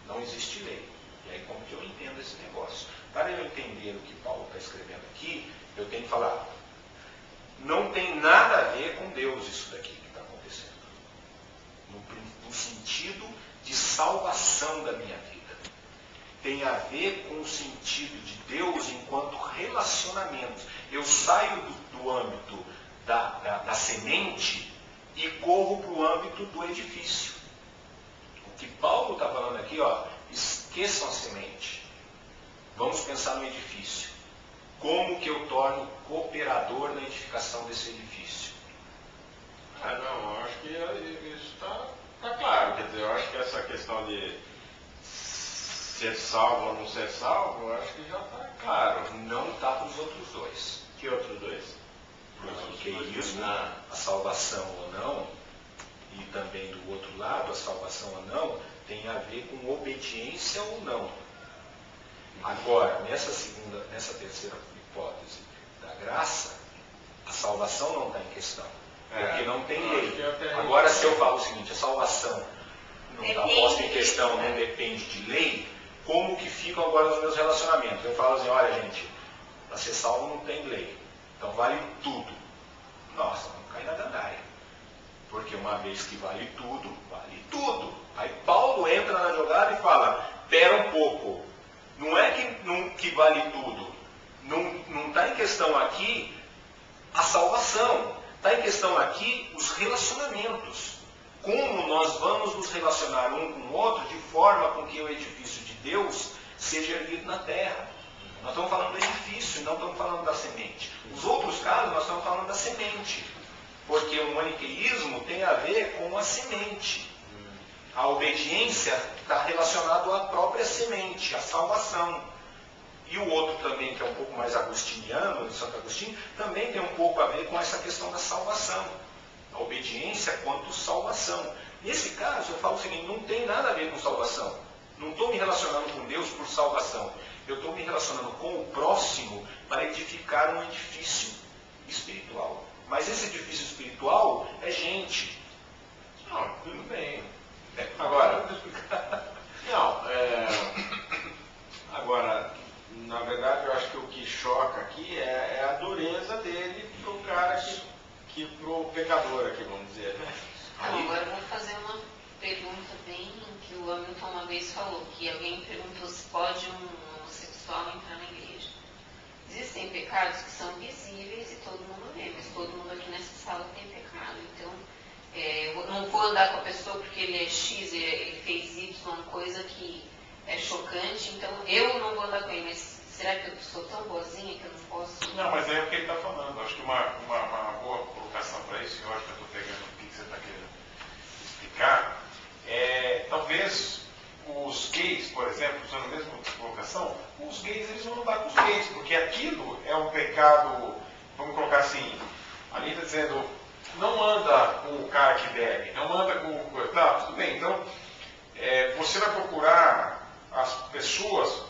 não existe lei. E aí como que eu entendo esse negócio? Para eu entender o que Paulo está escrevendo aqui, eu tenho que falar: não tem nada a ver com Deus isso daqui que está acontecendo. No sentido de salvação da minha vida. Tem a ver com o sentido de Deus enquanto relacionamento. Eu saio do âmbito da semente e corro para o âmbito do edifício. O que Paulo está falando aqui, esqueçam a semente. Vamos pensar no edifício. Como que eu torno cooperador na edificação desse edifício? Eu acho que isso está claro. Quer dizer, eu acho que essa questão de ser salvo ou não ser salvo, eu acho que já está claro. Não está para os outros dois. Que outros dois? Para o maniqueísmo, a salvação ou não, e também do outro lado, a salvação ou não, tem a ver com obediência ou não. Agora, nessa terceira hipótese da graça, a salvação não está em questão. Porque não tem lei. Agora, se eu falo o seguinte: a salvação não está posta em questão, não depende de lei, como que ficam agora os meus relacionamentos? Eu falo assim: olha, gente, para ser salvo não tem lei, então vale tudo. Nossa, vamos cair na gandaia. Porque uma vez que vale tudo, vale tudo. Aí Paulo entra na jogada e fala: pera um pouco, não é que vale tudo. Não está em questão aqui a salvação. Está em questão aqui os relacionamentos. Como nós vamos nos relacionar um com o outro de forma com que o edifício de Deus seja erguido na terra. Nós estamos falando do edifício, não estamos falando da semente. Os outros casos nós estamos falando da semente. Porque o maniqueísmo tem a ver com a semente. A obediência está relacionada à própria semente, à salvação. E o outro também, que é um pouco mais agostiniano, de Santo Agostinho, também tem um pouco a ver com essa questão da salvação. A obediência quanto salvação. Nesse caso, eu falo o seguinte: não tem nada a ver com salvação. Não estou me relacionando com Deus por salvação. Eu estou me relacionando com o próximo para edificar um edifício espiritual. Mas esse edifício espiritual é gente. Não, tudo bem. Agora, agora, na verdade, eu acho que o que choca aqui é a dureza dele para o cara para o pecador aqui, vamos dizer. Agora eu vou fazer uma pergunta bem que o Hamilton uma vez falou, que alguém perguntou se pode um homossexual entrar na igreja. Existem pecados que são visíveis e todo mundo vê, mas todo mundo aqui nessa sala tem pecado. Então, eu não vou andar com a pessoa porque ele é X, ele fez Y, uma coisa que é chocante, então eu não vou andar com ele, mas será que eu sou tão boazinha que eu não posso? Não, mas é o que ele está falando. Acho que uma boa colocação para isso, eu acho que eu estou pegando o que você está querendo explicar, talvez os gays, por exemplo, usando a mesma colocação, os gays eles vão andar com os gays, porque aquilo é um pecado, vamos colocar assim, ali está dizendo, não anda com o cara que bebe, não anda com o... Tá, tudo bem, então você vai procurar as pessoas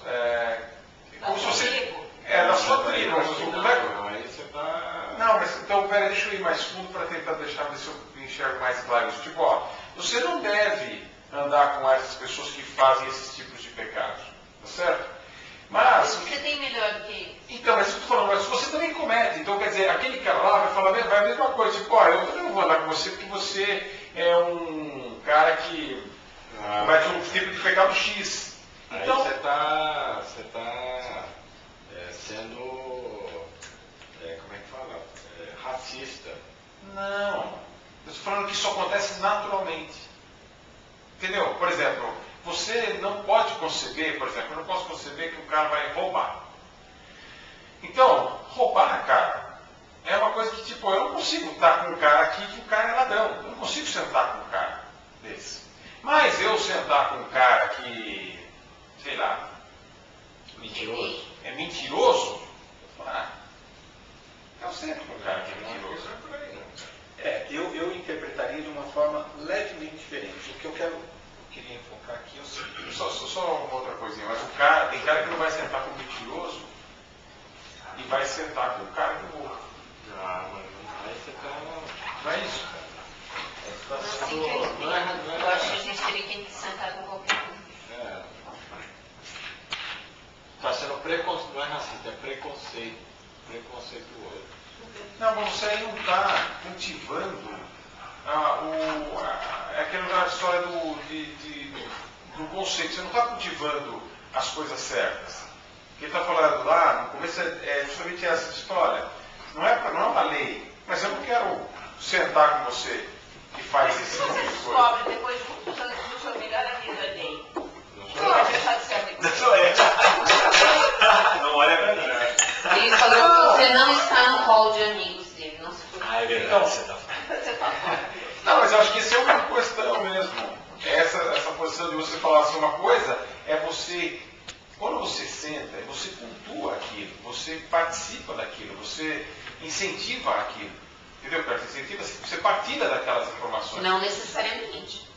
como se você... da sua tribo. Não, aí você está... Não, mas então, peraí, deixa eu ir mais fundo para tentar ver se eu enxergo mais claro isso. Tipo, você não deve andar com essas pessoas que fazem esses tipos de pecados. Tá certo? Mas... Você tem melhor do que isso. Então, mas eu estou falando, mas você também comete. Então, quer dizer, aquele cara lá vai falar vai a mesma coisa. Tipo, olha, eu também não vou andar com você porque você é um cara que comete um tipo de pecado X. Então, aí você está sendo, como é que fala? Racista. não. Eu estou falando que isso acontece naturalmente. Entendeu? Por exemplo, você não pode conceber, por exemplo, eu não posso conceber que o cara vai roubar. Então, roubar, cara, é uma coisa que, tipo, eu não consigo estar com um cara aqui que o cara é ladrão. Eu não consigo sentar com um cara desse. Mas eu sentar com um cara que, sei lá, é mentiroso, eu sento com um cara que é mentiroso. Eu interpretaria de uma forma levemente diferente. O que eu queria enfocar aqui é o seguinte. Só uma outra coisinha, mas o cara, tem cara que não vai sentar com o mentiroso e vai sentar com o cara que burro. Mas aí você está... Não é isso, cara? Eu acho que a gente teria que sentar com qualquer um. Está sendo preconceito, não é racista, é preconceituoso. Não, mas você aí não está cultivando é aquela história do conceito. Você não está cultivando as coisas certas. O que ele está falando lá, no começo, é justamente essa história. Não é uma lei, mas eu não quero sentar com você que faz esse tipo Você de coisa. descobre depois de muitos anos que o seu melhor amigo é gay. Você vai deixar de ser amigo dele. Não olha pra mim. Ele falou que você não está no hall de amigos dele. Não se preocupe. É verdade, você está falando. Você tá falando. Não, mas eu acho que isso é uma questão mesmo. Essa posição de você falar assim uma coisa é você, quando você senta, você cultua aquilo, você participa daquilo, você incentiva aquilo. Entendeu, cara? Você partilha daquelas informações. Não necessariamente.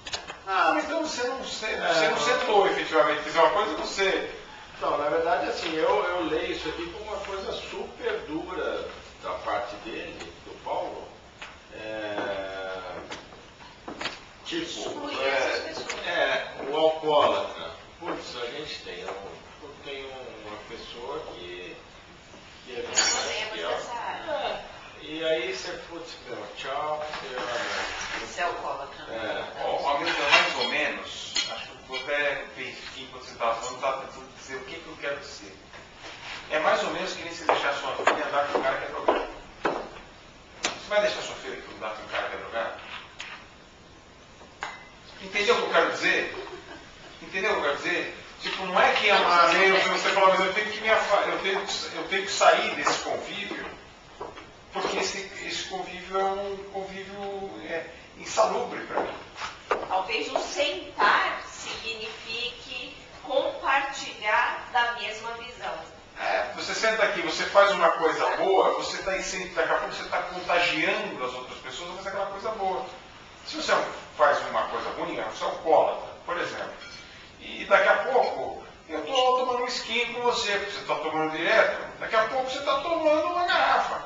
Mas então você não sentou efetivamente. Quer dizer, uma coisa você... Não, na verdade, assim, eu leio isso aqui como uma coisa super dura da parte dele, do Paulo. Excluir essas pessoas. O alcoólatra. Putz, a gente tem uma pessoa que é Podemos dessa área. e aí você, putz, tchau, Você é alcoólatra. Mais ou menos, acho que eu até pensei quando você estava falando, estava tentando dizer o que eu quero dizer. É mais ou menos que nem você deixar sua filha andar com um cara que é drogado. Você vai deixar sua filha andar com um cara que é drogado? Entendeu o que eu quero dizer? Entendeu o que eu quero dizer? Tipo, não é que é uma lei, você fala, mas eu tenho que sair desse convívio, porque esse convívio é um convívio insalubre para mim. Talvez o sentar signifique compartilhar da mesma visão. Você senta aqui, você faz uma coisa boa, você está daqui a pouco você está contagiando as outras pessoas a fazer aquela coisa boa. Se você faz uma coisa ruim, você é alcoólatra, por exemplo. E daqui a pouco eu estou tomando um skin com você, porque você está tomando direto. Daqui a pouco você está tomando uma garrafa.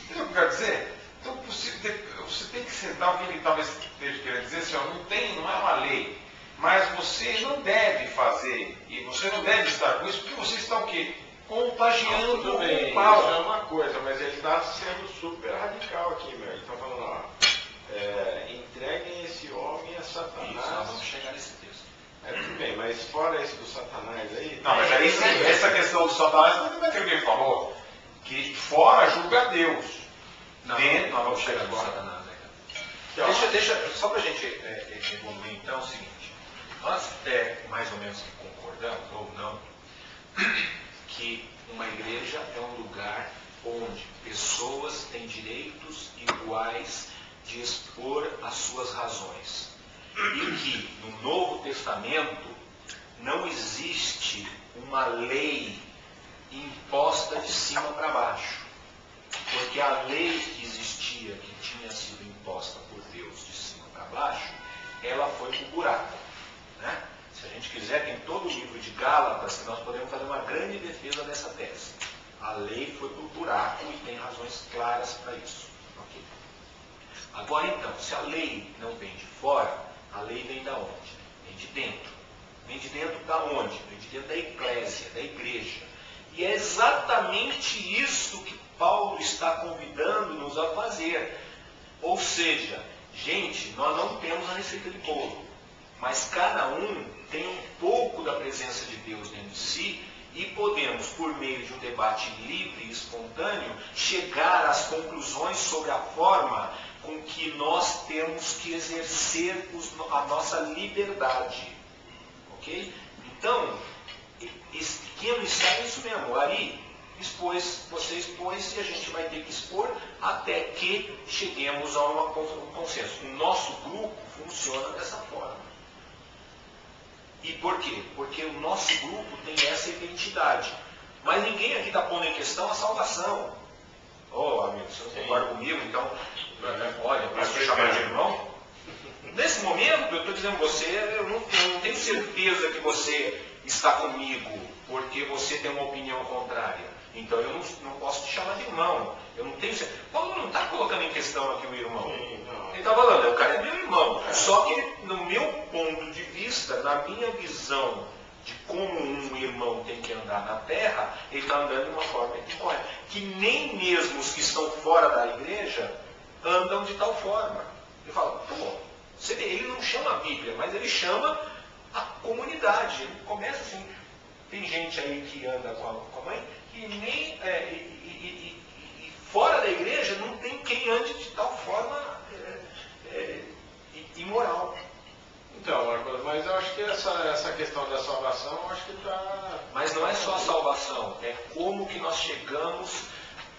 Entendeu o que eu quero dizer? Então você tem que sentar, o que ele talvez esteja querendo dizer, assim, não é uma lei. Mas você não deve fazer, e você não deve estar com isso, porque você está o quê? Contagiando tudo bem, o mal. isso é uma coisa, mas ele está sendo super radical aqui, meu. Ele está falando, entreguem esse homem a Satanás. Isso, nós vamos chegar nesse texto. Tudo bem, mas fora esse do Satanás aí... Não, mas aí sim, essa questão do Satanás, não é aquilo que ele falou, que fora julga Deus. Não, Dentro, nós vamos chegar no Satanás, né, cara? Só para a gente evoluir então, é o seguinte, nós mais ou menos que concordamos, ou não, que uma igreja é um lugar onde pessoas têm direitos iguais de expor as suas razões. E que no Novo Testamento não existe uma lei imposta de cima para baixo. Porque a lei que existia, que tinha sido imposta por Deus de cima para baixo, ela foi para o buraco. Né? Se a gente quiser, tem todo o livro de Gálatas, que nós podemos fazer uma grande defesa dessa tese. A lei foi para o buraco e tem razões claras para isso. Okay? Agora então, se a lei não vem de fora, dentro da onde? Vem de dentro da eclésia, da igreja. E é exatamente isso que Paulo está convidando-nos a fazer. Ou seja, gente, nós não temos a receita de bolo, mas cada um tem um pouco da presença de Deus dentro de si e podemos, por meio de um debate livre e espontâneo, chegar às conclusões sobre a forma com que nós temos que exercer a nossa liberdade. Ok? Então, esse pequeno ensaio é isso mesmo. Ari expôs, você expôs, e a gente vai ter que expor até que cheguemos a um consenso. O nosso grupo funciona dessa forma. E por quê? Porque o nosso grupo tem essa identidade. Mas ninguém aqui está pondo em questão a salvação. Amigo, você não concorda comigo? Então, olha, posso te chamar de irmão? Nesse momento, eu estou dizendo a você, eu não tenho certeza que você está comigo porque você tem uma opinião contrária. Então eu não posso te chamar de irmão. Eu não tenho certeza. Paulo não está colocando em questão aqui o irmão. Ele está falando, o cara é meu irmão. Só que no meu ponto de vista, na minha visão de como um irmão tem que andar na terra, ele está andando de uma forma incorreta. Que nem mesmo os que estão fora da igreja andam de tal forma. Ele fala, pô, você vê, ele não chama a Bíblia, mas ele chama a comunidade. Ele começa assim, tem gente aí que anda com a mãe, que nem fora da igreja não tem quem ande de tal forma imoral. Então, Marcos, mas eu acho que essa questão da salvação, eu acho que está... Mas não é só a salvação, é como que nós chegamos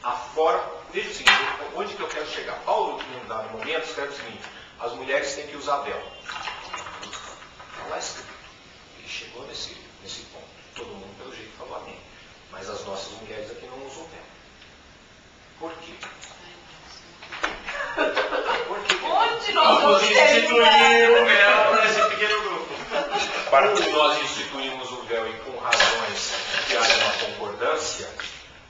à forma... Veja o seguinte, onde que eu quero chegar? Paulo, em um dado momento, escreve o seguinte, as mulheres têm que usar véu. Está lá escrito. Ele chegou nesse ponto. Todo mundo, pelo jeito, falou amém. Mas as nossas mulheres aqui não usam véu. Por quê? Onde nós vamos instituir o véu nesse pequeno grupo? Quando nós instituímos o véu e com razões que haja uma concordância,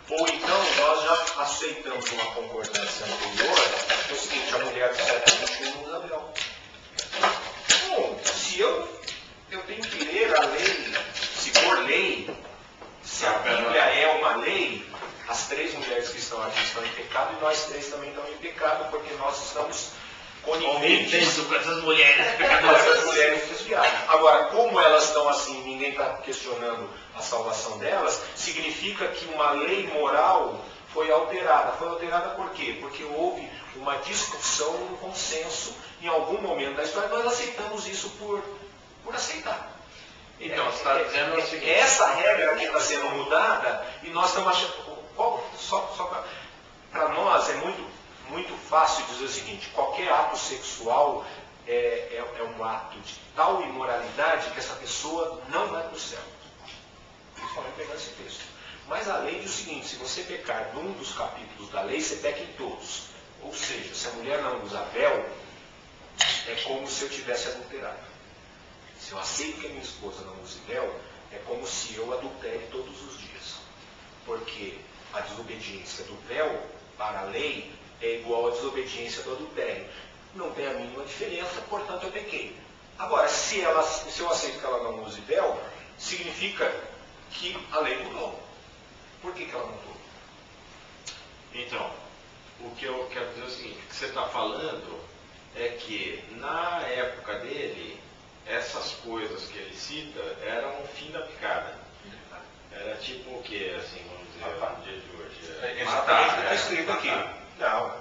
ou então nós já aceitamos uma concordância anterior, é o seguinte, a mulher do século XXI não usa véu. Bom, se eu tenho que ler a lei, se for lei, se a Bíblia é uma lei, as três mulheres que estão aqui estão em pecado e nós três também estamos em pecado, porque nós estamos coniventes com essas mulheres essas mulheres desviadas. Agora, como elas estão assim, ninguém está questionando a salvação delas, significa que uma lei moral foi alterada. Foi alterada por quê? Porque houve uma discussão, um consenso em algum momento da história, nós aceitamos isso por aceitar. Então, você está dizendo o seguinte... Essa regra que está sendo mudada, e nós estamos achando... Só para nós é muito fácil dizer o seguinte, qualquer ato sexual é um ato de tal imoralidade que essa pessoa não vai para o céu. Principalmente pegando esse texto. Mas a lei diz o seguinte, se você pecar num dos capítulos da lei, você peca em todos. Ou seja, se a mulher não usa véu, é como se eu tivesse adulterado. Se eu aceito que a minha esposa não use véu, é como se eu adultere todos os dias. Porque a desobediência do véu para a lei é igual à desobediência do adultério. Não tem a mínima diferença, portanto eu pequei. Agora, se eu aceito que ela não use véu, significa que a lei mudou. Por que ela mudou? Então, o que eu quero dizer é o seguinte, o que você está falando é que na época dele, essas coisas que ele cita eram o fim da picada. Era tipo o que, assim, vamos dizer, no dia de hoje? Exatamente o que está escrito aqui. Não,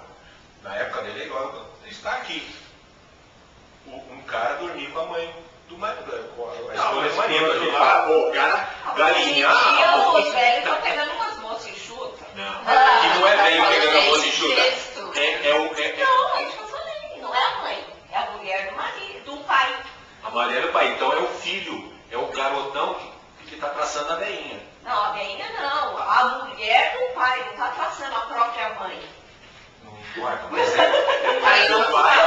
na época dele é igual, está aqui. Um cara dormir com a mãe do marido, com a esposa do marido. O cara galinhar. Os velhos estão pegando umas moças enxutas. Que não é velho pegando a moça enxuta. Não, é isso que eu falei. Não é a mãe. É a mulher do marido, do pai. A mulher do pai. Então é o filho, é o garotão que está traçando a veinha. Não, a veinha não. A mulher do pai não está traçando a própria mãe. Não importa, mas é o pai do pai.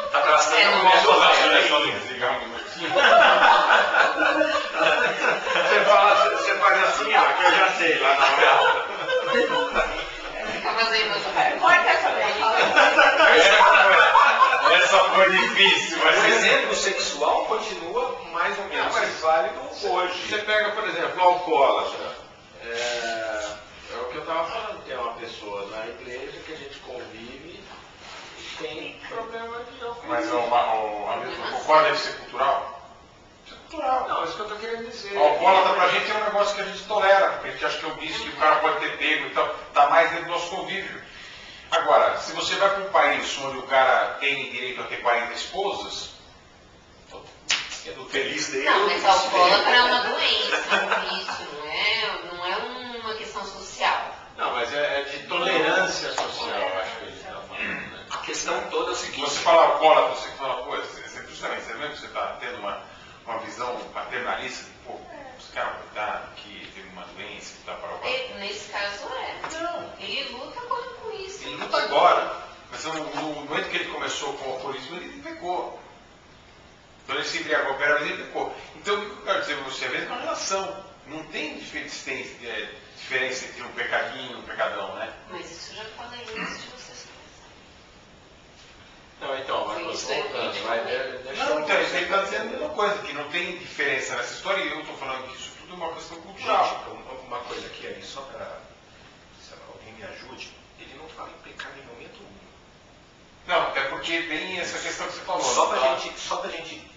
Está traçando a mulher do pai. Você faz assim, ó, que eu já sei, lá na hora. Fica fazendo Corta essa veinha. Essa foi difícil, O mas exemplo sexual continua mais ou menos válido hoje. Você pega, por exemplo, o alcoólatra. É o que eu estava falando, tem uma pessoa na igreja que a gente convive e tem problema de alcoolismo. Mas o Hamilton concorda de ser cultural? Isso é cultural. Não, isso que eu estou querendo dizer. O alcoólatra pra gente é um negócio que a gente tolera, porque a gente acha que é um vício que o cara pode ter pego, então tá mais dentro do nosso convívio. Agora, se você vai para um país onde o cara tem direito a ter 40 esposas, Feliz dele. Não, mas alcoólatra é uma doença, um vício, não é uma questão social. Não, mas é de tolerância social, acho que ele está falando, né? A questão toda é o seguinte. você fala alcoólatra, você fala, pô, justamente, você mesmo que você está tendo uma visão paternalista, de, pô, esse cara, coitado, que teve uma doença, que está para o Nesse caso Não. ele luta com isso. Ele luta agora, mas no momento que ele começou com o alcoolismo, ele pecou. Então ele se embriagou, mas ele pecou. Então o que eu quero dizer para você, é a mesma relação. Não tem diferença entre um pecadinho e um pecadão, né? Mas isso eu já falei antes de vocês começarem. Não, então, Marcos, voltando, vai, deixa Não, eu... então, ele está dizendo a mesma coisa, que não tem diferença nessa história, e eu estou falando que isso tudo é uma questão cultural. Gente, uma coisa aqui, ali, só para se alguém me ajude, ele não fala em pecado em momento algum. Não, até porque tem essa questão que você falou. Só para tá? a gente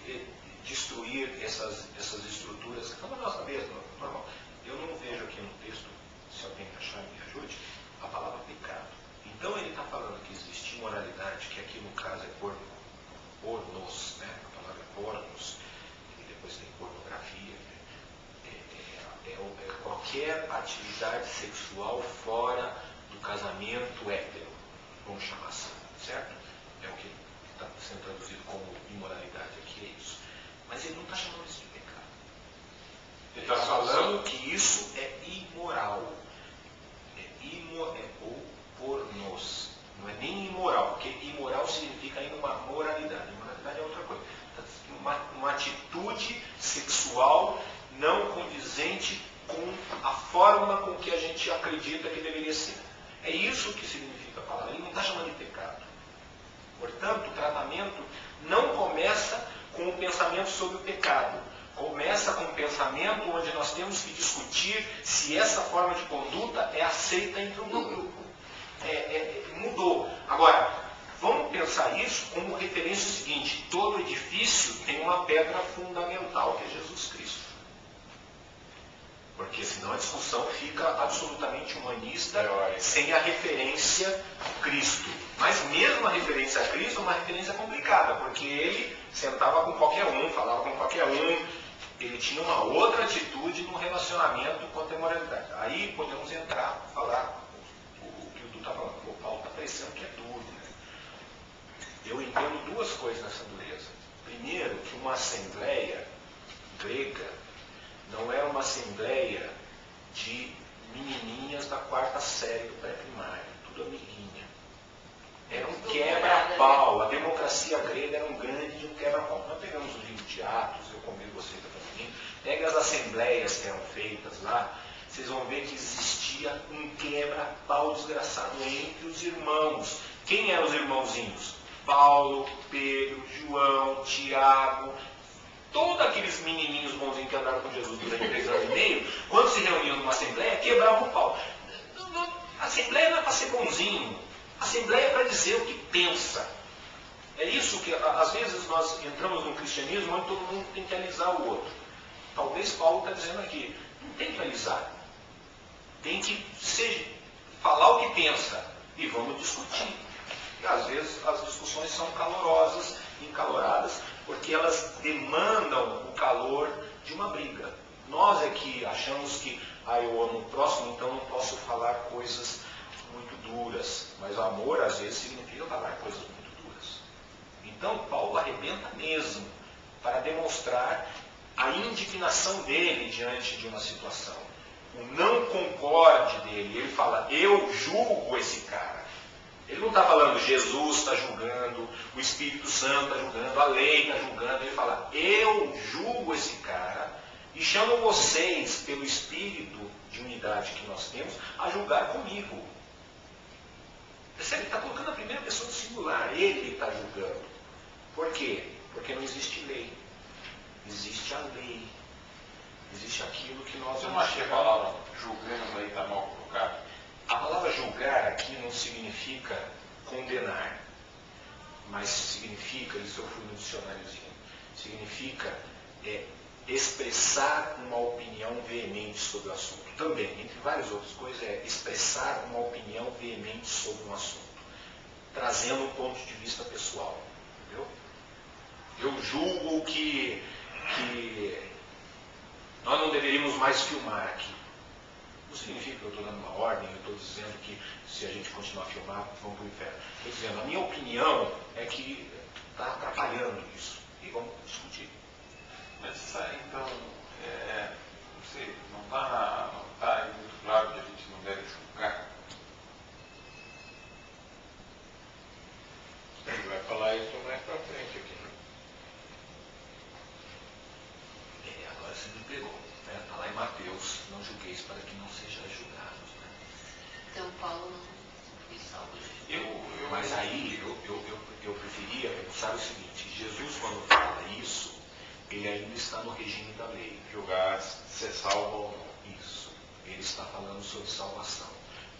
destruir essas estruturas, que estão na nossa cabeça, normal. Eu não vejo aqui no texto, se alguém achar me ajude, a palavra pecado. Então ele está falando que existe imoralidade, que aqui no caso é pornos, né? A palavra é pornos, e depois tem pornografia. É qualquer atividade sexual fora do casamento hétero, vamos chamar assim, certo? É o que está sendo traduzido como imoralidade aqui, é isso. Mas ele não está chamando isso de pecado. Ele está falando que isso é imoral. Ou pornos. Não é nem imoral, porque imoral significa ainda uma moralidade. Moralidade é outra coisa. Uma atitude sexual não condizente com a forma com que a gente acredita que deveria ser. É isso que significa a palavra. Ele não está chamando de pecado. Portanto, o tratamento não começa com o pensamento sobre o pecado. Começa com um pensamento onde nós temos que discutir se essa forma de conduta é aceita entre o grupo. Mudou. Agora, vamos pensar isso como referência ao seguinte: todo edifício tem uma pedra fundamental, que é Jesus Cristo. Porque senão a discussão fica absolutamente humanista, sem a referência a Cristo. Mas mesmo a referência a Cristo é uma referência complicada, porque ele sentava com qualquer um, falava com qualquer um, ele tinha uma outra atitude no relacionamento quanto à moralidade. Aí podemos entrar, falar o que o Du está falando. O Paulo está parecendo que é duro, né? Eu entendo duas coisas nessa dureza. Primeiro, que uma assembleia grega não era uma assembleia de menininhas da quarta série do pré-primário, tudo amiguinha. Era um quebra-pau. A democracia grega era um grande quebra-pau. Nós pegamos o livro de Atos, eu convido vocês a fazer. Pega as assembleias que eram feitas lá, vocês vão ver que existia um quebra-pau desgraçado entre os irmãos. Quem eram os irmãozinhos? Paulo, Pedro, João, Tiago, todos aqueles menininhos bonzinhos que andaram com Jesus durante 3 anos e meio, quando se reuniam numa assembleia, quebravam o pau. A assembleia não é para ser bonzinho, a assembleia é para dizer o que pensa. É isso que, às vezes, nós entramos num cristianismo onde todo mundo tem que alisar o outro. Talvez Paulo está dizendo aqui, não tem que alisar. Tem que falar o que pensa e vamos discutir. E às vezes as discussões são calorosas, encaloradas, porque elas demandam o calor de uma briga. Nós é que achamos que, eu amo o próximo, então não posso falar coisas muito duras. Mas o amor, às vezes, significa falar coisas muito duras. Então, Paulo arrebenta mesmo para demonstrar a indignação dele diante de uma situação. O não concorde dele. Ele fala, eu julgo esse cara. Ele não está falando Jesus está julgando, o Espírito Santo está julgando, a lei está julgando. Ele fala, eu julgo esse cara e chamo vocês, pelo Espírito de unidade que nós temos, a julgar comigo. Percebe? Ele está colocando a primeira pessoa do singular, ele está julgando. quê? Porque não existe lei. Existe a lei. Existe aquilo que nós Você não vamos acha que a chegar. palavra julgando aí está mal colocada? A palavra julgar aqui não significa condenar, mas significa, isso eu fui no dicionáriozinho, significa expressar uma opinião veemente sobre o assunto. Também, entre várias outras coisas, é expressar uma opinião veemente sobre um assunto, trazendo um ponto de vista pessoal. Entendeu? Eu julgo que nós não deveríamos mais filmar aqui. Não significa que eu estou dando uma ordem, eu estou dizendo que se a gente continuar a filmar, vamos para o inferno. Estou dizendo, a minha opinião é que está atrapalhando isso. E vamos discutir. Mas então, não sei, não está muito claro que a gente não deve julgar? Ele vai falar isso mais pra frente aqui. Agora você me pegou. Está lá em Mateus, não julgueis para que não sejais julgados. Né? Então Paulo não foi salvo de Mas aí eu preferia pensar o seguinte, Jesus quando fala isso, ele ainda está no regime da lei. Julgar se salvo ou não. Isso. Ele está falando sobre salvação.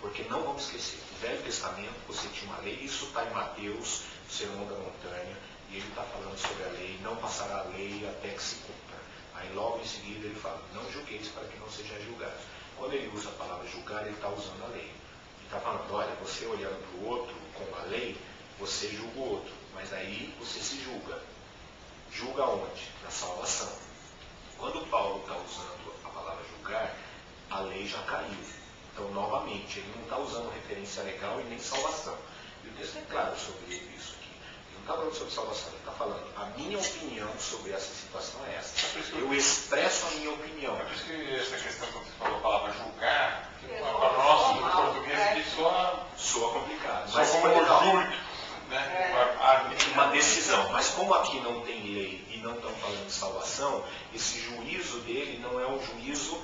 Porque não vamos esquecer, no Velho Testamento você tinha uma lei, isso está em Mateus, Sermão da Montanha, e ele está falando sobre a lei, não passará a lei até que se cumpra. Aí logo em seguida ele fala, não julgueis para que não sejais julgados. Quando ele usa a palavra julgar, ele está usando a lei. Ele está falando, olha, você olhando para o outro com a lei, você julga o outro, mas aí você se julga. Julga onde? Na salvação. Quando Paulo está usando a palavra julgar, a lei já caiu. Então, novamente, ele não está usando referência legal e nem salvação. E o texto é claro sobre isso aqui. Ele não está falando sobre salvação, ele está falando, a minha opinião sobre essa situação é essa. Eu expresso a minha opinião. É por isso que essa questão, quando você falou a palavra julgar, para nós, no português, aqui Soa complicado. só Mas como foi um legal. júri, né? Uma decisão. Mas como aqui não tem lei e não estão falando de salvação, esse juízo dele não é um juízo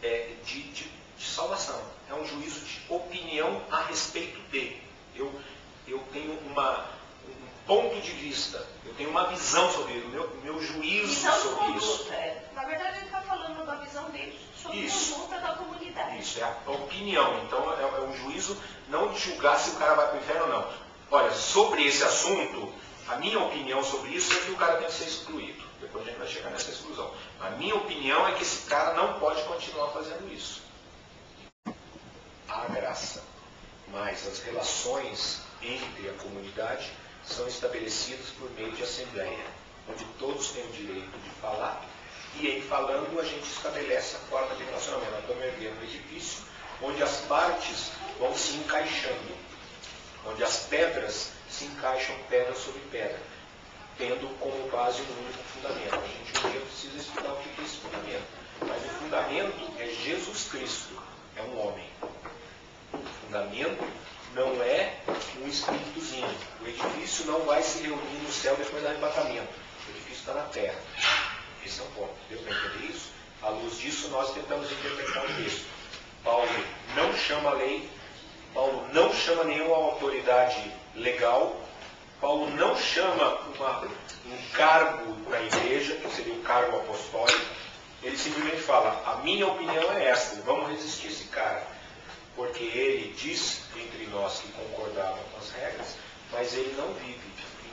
de salvação. É um juízo de opinião a respeito dele. Eu tenho um ponto de vista, eu tenho uma visão sobre ele, meu juízo Visão de sobre isso. conduta. Na verdade, ele está falando da visão dele sobre a conduta da comunidade. Isso, é a opinião. Então é um juízo não de julgar se o cara vai para o inferno ou não. Olha, sobre esse assunto, a minha opinião sobre isso é que o cara tem que ser excluído. Depois a gente vai chegar nessa exclusão. A minha opinião é que esse cara não pode continuar fazendo isso. A graça, mas as relações entre a comunidade são estabelecidas por meio de assembleia, onde todos têm o direito de falar, e em falando a gente estabelece a forma de relacionamento. Nós estamos erguendo um edifício onde as partes vão se encaixando, onde as pedras se encaixam pedra sobre pedra, tendo como base um único fundamento. A gente um dia precisa estudar o que é esse fundamento. Mas o fundamento é Jesus Cristo, é um homem. O fundamento não é um espíritozinho. O edifício não vai se reunir no céu depois do arrebatamento. O edifício está na terra. Esse é um ponto. Deu para entender isso? À luz disso, nós tentamos interpretar o texto. Paulo não chama a lei, Paulo não chama nenhuma autoridade legal, Paulo não chama um cargo na igreja, que seria o cargo apostólico. Ele simplesmente fala, a minha opinião é esta, vamos resistir a esse cara. Porque ele diz entre nós que concordava com as regras, mas ele não vive.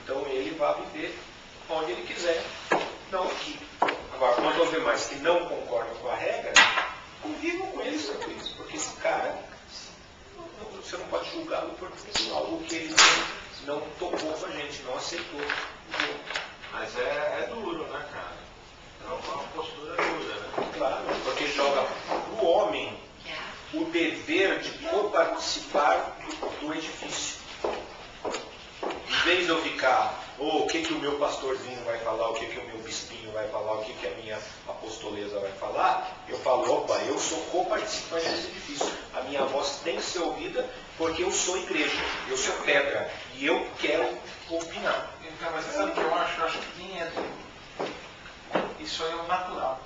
Então ele vai viver onde ele quiser, não aqui. Agora, quanto aos demais que não concordam com a regra, convivam com eles tranquilos, porque esse cara, você não pode julgá-lo por algo que ele não tocou com a gente, não aceitou. Mas é duro, né, cara? É uma postura dura, né? Claro, porque joga para o homem o dever de coparticipar do edifício. Em vez de eu ficar, o que o meu pastorzinho vai falar, o que o meu bispinho vai falar, o que a minha apostolesa vai falar, eu falo, opa, eu sou coparticipante desse edifício. A minha voz tem que ser ouvida porque eu sou igreja, eu sou pedra e eu quero opinar. Então, mas você sabe o que eu acho? Eu acho que nem é duro. Isso aí é o natural.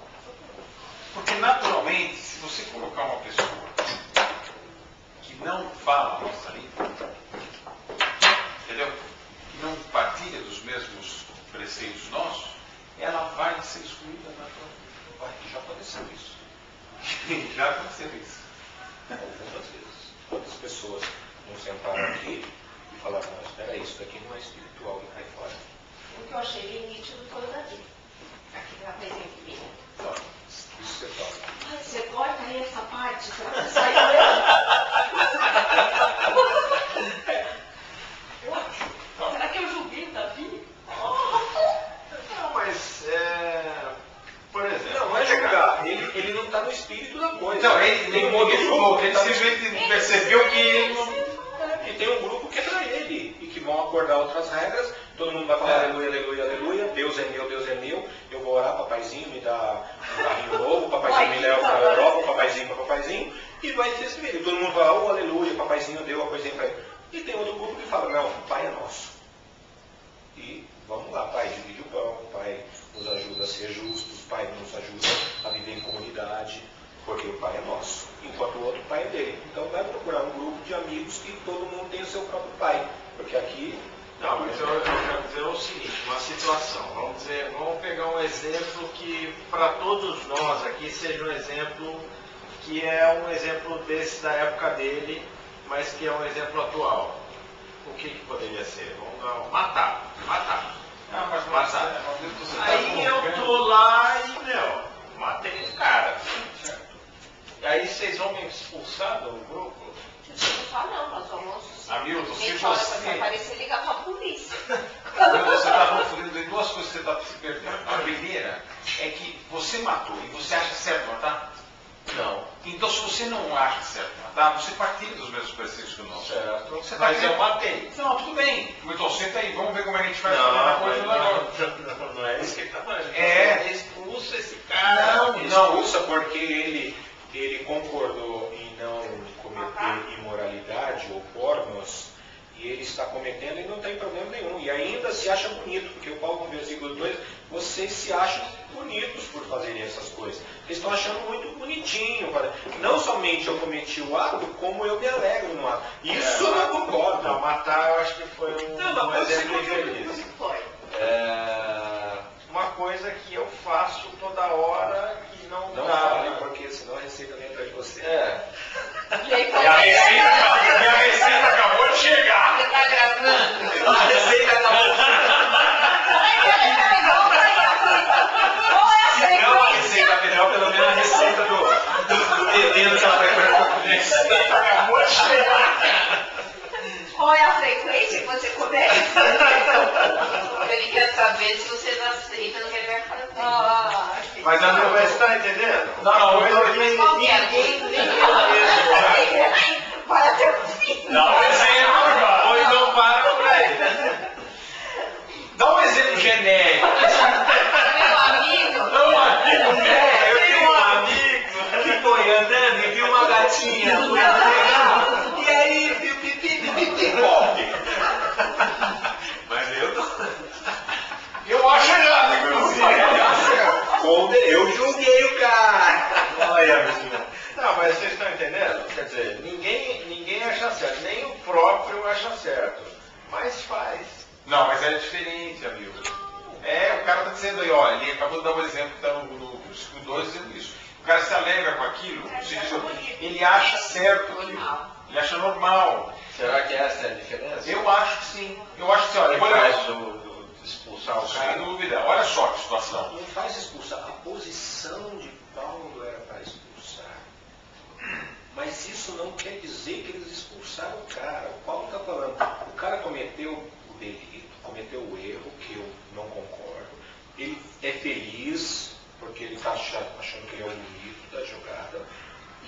Porque naturalmente, se você colocar uma pessoa que não fala a nossa língua, entendeu? Que não partilha dos mesmos ser excluída naturalmente. Já aconteceu isso. Já aconteceu isso. Algumas vezes. Quantas pessoas não sentaram aqui e falaram, não, espera aí, isso daqui não é espiritual e cai fora. O que eu achei bem nítido foi o Davi. Aqui na presente minha. Não, isso você fala. Ai, você corta aí essa parte, será que sai mesmo? Eu acho. Será que eu julguei o Davi? Não, mas por exemplo. Não é julgar. Ele não está no espírito da coisa. Então, ele tem um não outro julgou, grupo. ele simplesmente percebeu que ele não. E tem um grupo que é para ele. E que vão acordar outras regras. Todo mundo vai falar aleluia, aleluia, aleluia. Deus é meu, Deus é meu. Eu vou orar, papaizinho me dá um carrinho novo. Papaizinho me leva para a Europa, papaizinho para papaizinho. E vai se escrever. E todo mundo vai lá, oh, aleluia, papaizinho deu uma coisinha para ele. E tem outro grupo que fala, não, o Pai é nosso. E vamos lá, Pai, divide o pão, Pai nos ajuda a ser justos, Pai nos ajuda a viver em comunidade, porque o Pai é nosso, enquanto o outro Pai é dele. Então vai procurar um grupo de amigos que todo mundo tem o seu próprio Pai, porque aqui... Não, mas eu quero dizer o seguinte, uma situação, vamos pegar um exemplo que para todos nós aqui seja um exemplo que é um exemplo desse da época dele, mas que é um exemplo atual. O que poderia ser? Vamos dar matar. Ah, mas Matar. você tá Aí eu tô lá e, matei o cara. E aí vocês vão me expulsar do grupo? Só não, nós vamos. Hamilton, se Gente, olha, você- você aparecer, ligar pra polícia. Você está confundindo em duas coisas que você está se perdendo. A primeira é que você matou e você acha certo matar? Não. Então, se você não acha certo matar, você partilha dos mesmos preceitos que o nosso. Certo. Você tá Mas querendo- eu matei. Não, tudo bem. Então, senta aí, vamos ver como é que a gente faz a primeira coisa do negócio. Não é isso que ele está falando. É. Expulsa esse cara. Não, expulsa porque ele concordou em não cometer imoralidade ou pornos, e ele está cometendo e não tem problema nenhum. E ainda se acha bonito, porque o Paulo no versículo 2, vocês se acham bonitos por fazerem essas coisas. Eles estão achando muito bonitinho. Não somente eu cometi o ato, como eu me alegro no ato. Isso eu não concordo. Não, matar eu acho que foi um mas exemplo você infeliz. Foi. Uma coisa que eu faço toda hora e não Não dá. fale, porque senão a receita vem atrás de você. E aí, E a receita acabou de chegar. Você tá gravando? A receita acabou. Peraí, vamos aí, Rita. Qual é a Não a sequência? receita melhor, pelo menos a receita do bebendo que ela vai para Acabou de chegar. Qual é a frequência que você começa? Ele quer saber se vocês aceitam o que ele vai fazer. Mas a minha você está entendendo? Não, Uma coisa que qual que é? ninguém mesmo. Vai até o fim. Dá um exemplo agora. Ou então para por aí. Dá um exemplo genérico. Meu amigo, Não, amigo, eu tenho tenho um um amigo. que foi andando e viu uma gatinha pegando, e aí viu pipi pop. Mas eu não. Eu acho errado, inclusive. Eu julguei o cara. Olha, menina. Não, mas vocês estão entendendo? Quer dizer, ninguém acha certo, nem o próprio acha certo. Mas faz. Não, mas é diferente, amigo. O cara está dizendo aí, olha, ele acabou de dar um exemplo que está no versículo 2 dizendo isso. O cara se alegra com aquilo, no sentido, ele acha certo aquilo. Ele acha normal. Será que essa é a diferença? Eu acho que sim. Eu acho que sim, olha, Ele olha, faz do expulsar o sem cara. dúvida. Olha só que situação. Não faz expulsar. A posição de Paulo era para expulsar. Mas isso não quer dizer que eles expulsaram o cara. O Paulo está falando, o cara cometeu o delito, cometeu o erro, que eu não concordo. Ele é feliz, porque ele está achando que ele é o bonito da jogada.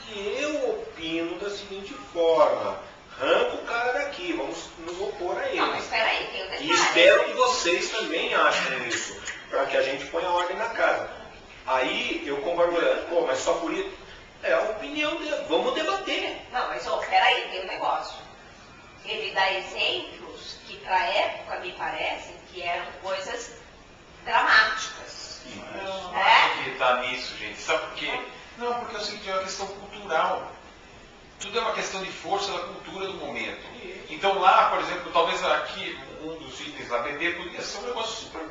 E eu opino da seguinte forma, arranca o cara daqui, vamos nos opor a ele. Não, mas espera aí, tem um detalhe. E espero que vocês também achem isso, para que a gente ponha ordem na casa. Aí eu concordo, pô, mas só por isso. É a opinião dele, vamos debater. Não, mas peraí, tem um negócio. Ele dá exemplos que pra época me parece que eram coisas dramáticas. Eu não É? acho que está nisso, gente. Sabe por quê? Não, porque é o seguinte, é uma questão cultural. Tudo é uma questão de força da cultura do momento. Então lá, por exemplo, talvez aqui, um dos itens lá, beber podia ser um negócio super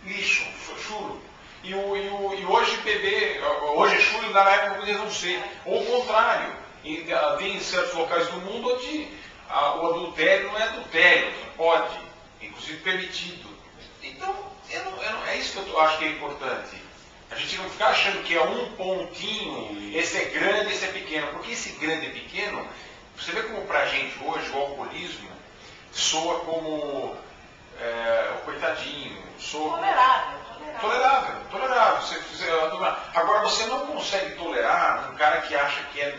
lixo, churo. e hoje bebê, hoje Exu na época poderia não ser. Ou o contrário. E, tem certos locais do mundo onde o adultério não é adultério, não pode, inclusive permitido. Então, é isso que eu acho que é importante. A gente não ficar achando que é um pontinho, esse é grande, esse é pequeno. Porque esse grande e pequeno, você vê como pra gente hoje o alcoolismo soa como o coitadinho, soa tolerável. Agora você não consegue tolerar um cara que acha que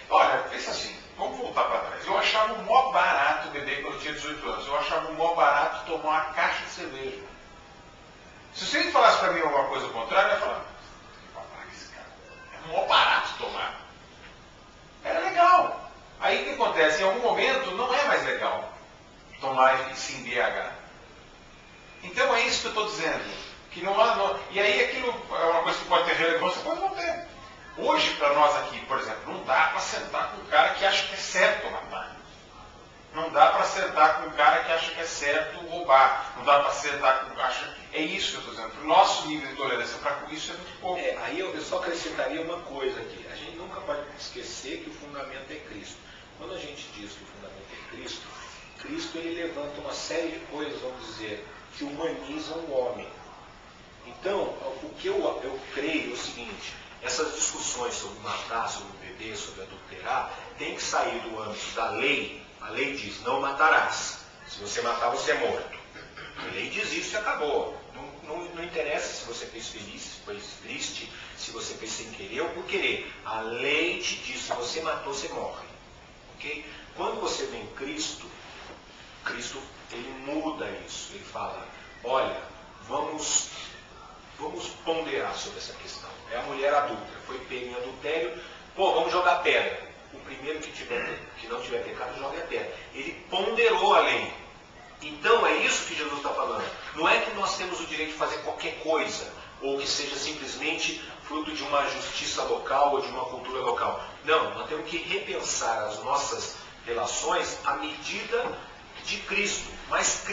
olha, pensa assim, vamos voltar para trás. Eu achava o mó barato beber quando eu tinha 18 anos. Eu achava o mó barato tomar uma caixa de cerveja. Se você falasse para mim alguma coisa ao contrário, eu ia falar, esse cara, é mó barato tomar. Era legal. Aí o que acontece? Em algum momento não é mais legal tomar e se embriagar. Então é isso que eu estou dizendo. Que e aí aquilo é uma coisa que pode ter relevância, pode não ter. Hoje, para nós aqui, por exemplo, não dá para sentar com um cara que acha que é certo matar. Não dá para sentar com um cara que acha que é certo roubar. Não dá para sentar com um cara que acha... É isso que eu estou dizendo. O nosso nível de tolerância para com isso é muito pouco. Aí eu só acrescentaria uma coisa aqui. A gente nunca pode esquecer que o fundamento é Cristo. Quando a gente diz que o fundamento é Cristo, Cristo ele levanta uma série de coisas, vamos dizer, que humanizam o homem. Então, o que eu creio é o seguinte: essas discussões sobre matar, sobre beber, sobre adulterar, tem que sair do âmbito da lei. A lei diz, não matarás. Se você matar, você é morto. A lei diz isso e acabou. Não interessa se você fez feliz, se foi triste, se você fez sem querer ou por querer. A lei te diz, se você matou, você morre. Okay? Quando você vem em Cristo, Cristo ele muda isso. Ele fala, olha, vamos ponderar sobre essa questão. É a mulher adulta, foi pega em adultério, vamos jogar pedra. O primeiro que não tiver pecado, joga a pedra. Ele ponderou a lei. Então é isso que Jesus está falando. Não é que nós temos o direito de fazer qualquer coisa, ou que seja simplesmente fruto de uma justiça local ou de uma cultura local. Não, nós temos que repensar as nossas relações à medida de Cristo. Mas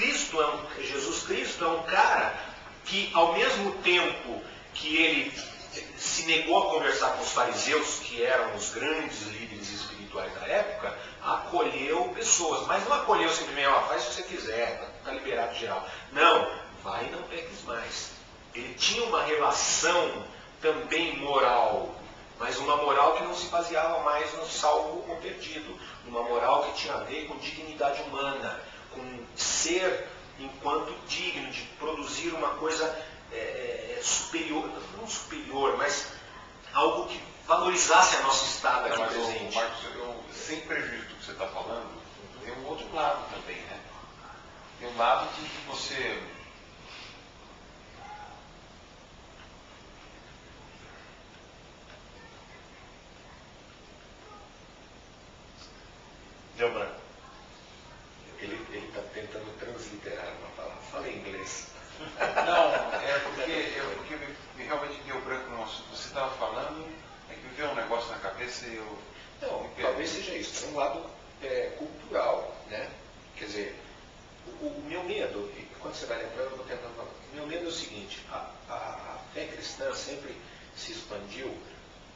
Jesus Cristo é um cara que, ao mesmo tempo que ele se negou a conversar com os fariseus, que eram os grandes líderes espirituais da época, acolheu pessoas. Mas não acolheu simplesmente, faz o que você quiser, está liberado geral. Não, vai e não peques mais. Ele tinha uma relação também moral, mas uma moral que não se baseava mais no salvo ou perdido. Uma moral que tinha a ver com dignidade humana, com ser enquanto digno de produzir uma coisa superior, não superior, mas algo que valorizasse a nossa estado aqui presente. Marcos, sem prejuízo do que você está falando, tem um outro lado também, né? Tem um lado de que você... Deu branco. Ele está tentando transliterar uma palavra. Fala em inglês. Não, porque realmente deu branco no assunto. Você estava falando, é que me veio um negócio na cabeça e eu... Não, talvez seja isso. É um lado cultural, né? Quer dizer, o meu medo, e quando você vai lembrando, eu vou tentando falar. O meu medo é o seguinte, a fé cristã sempre se expandiu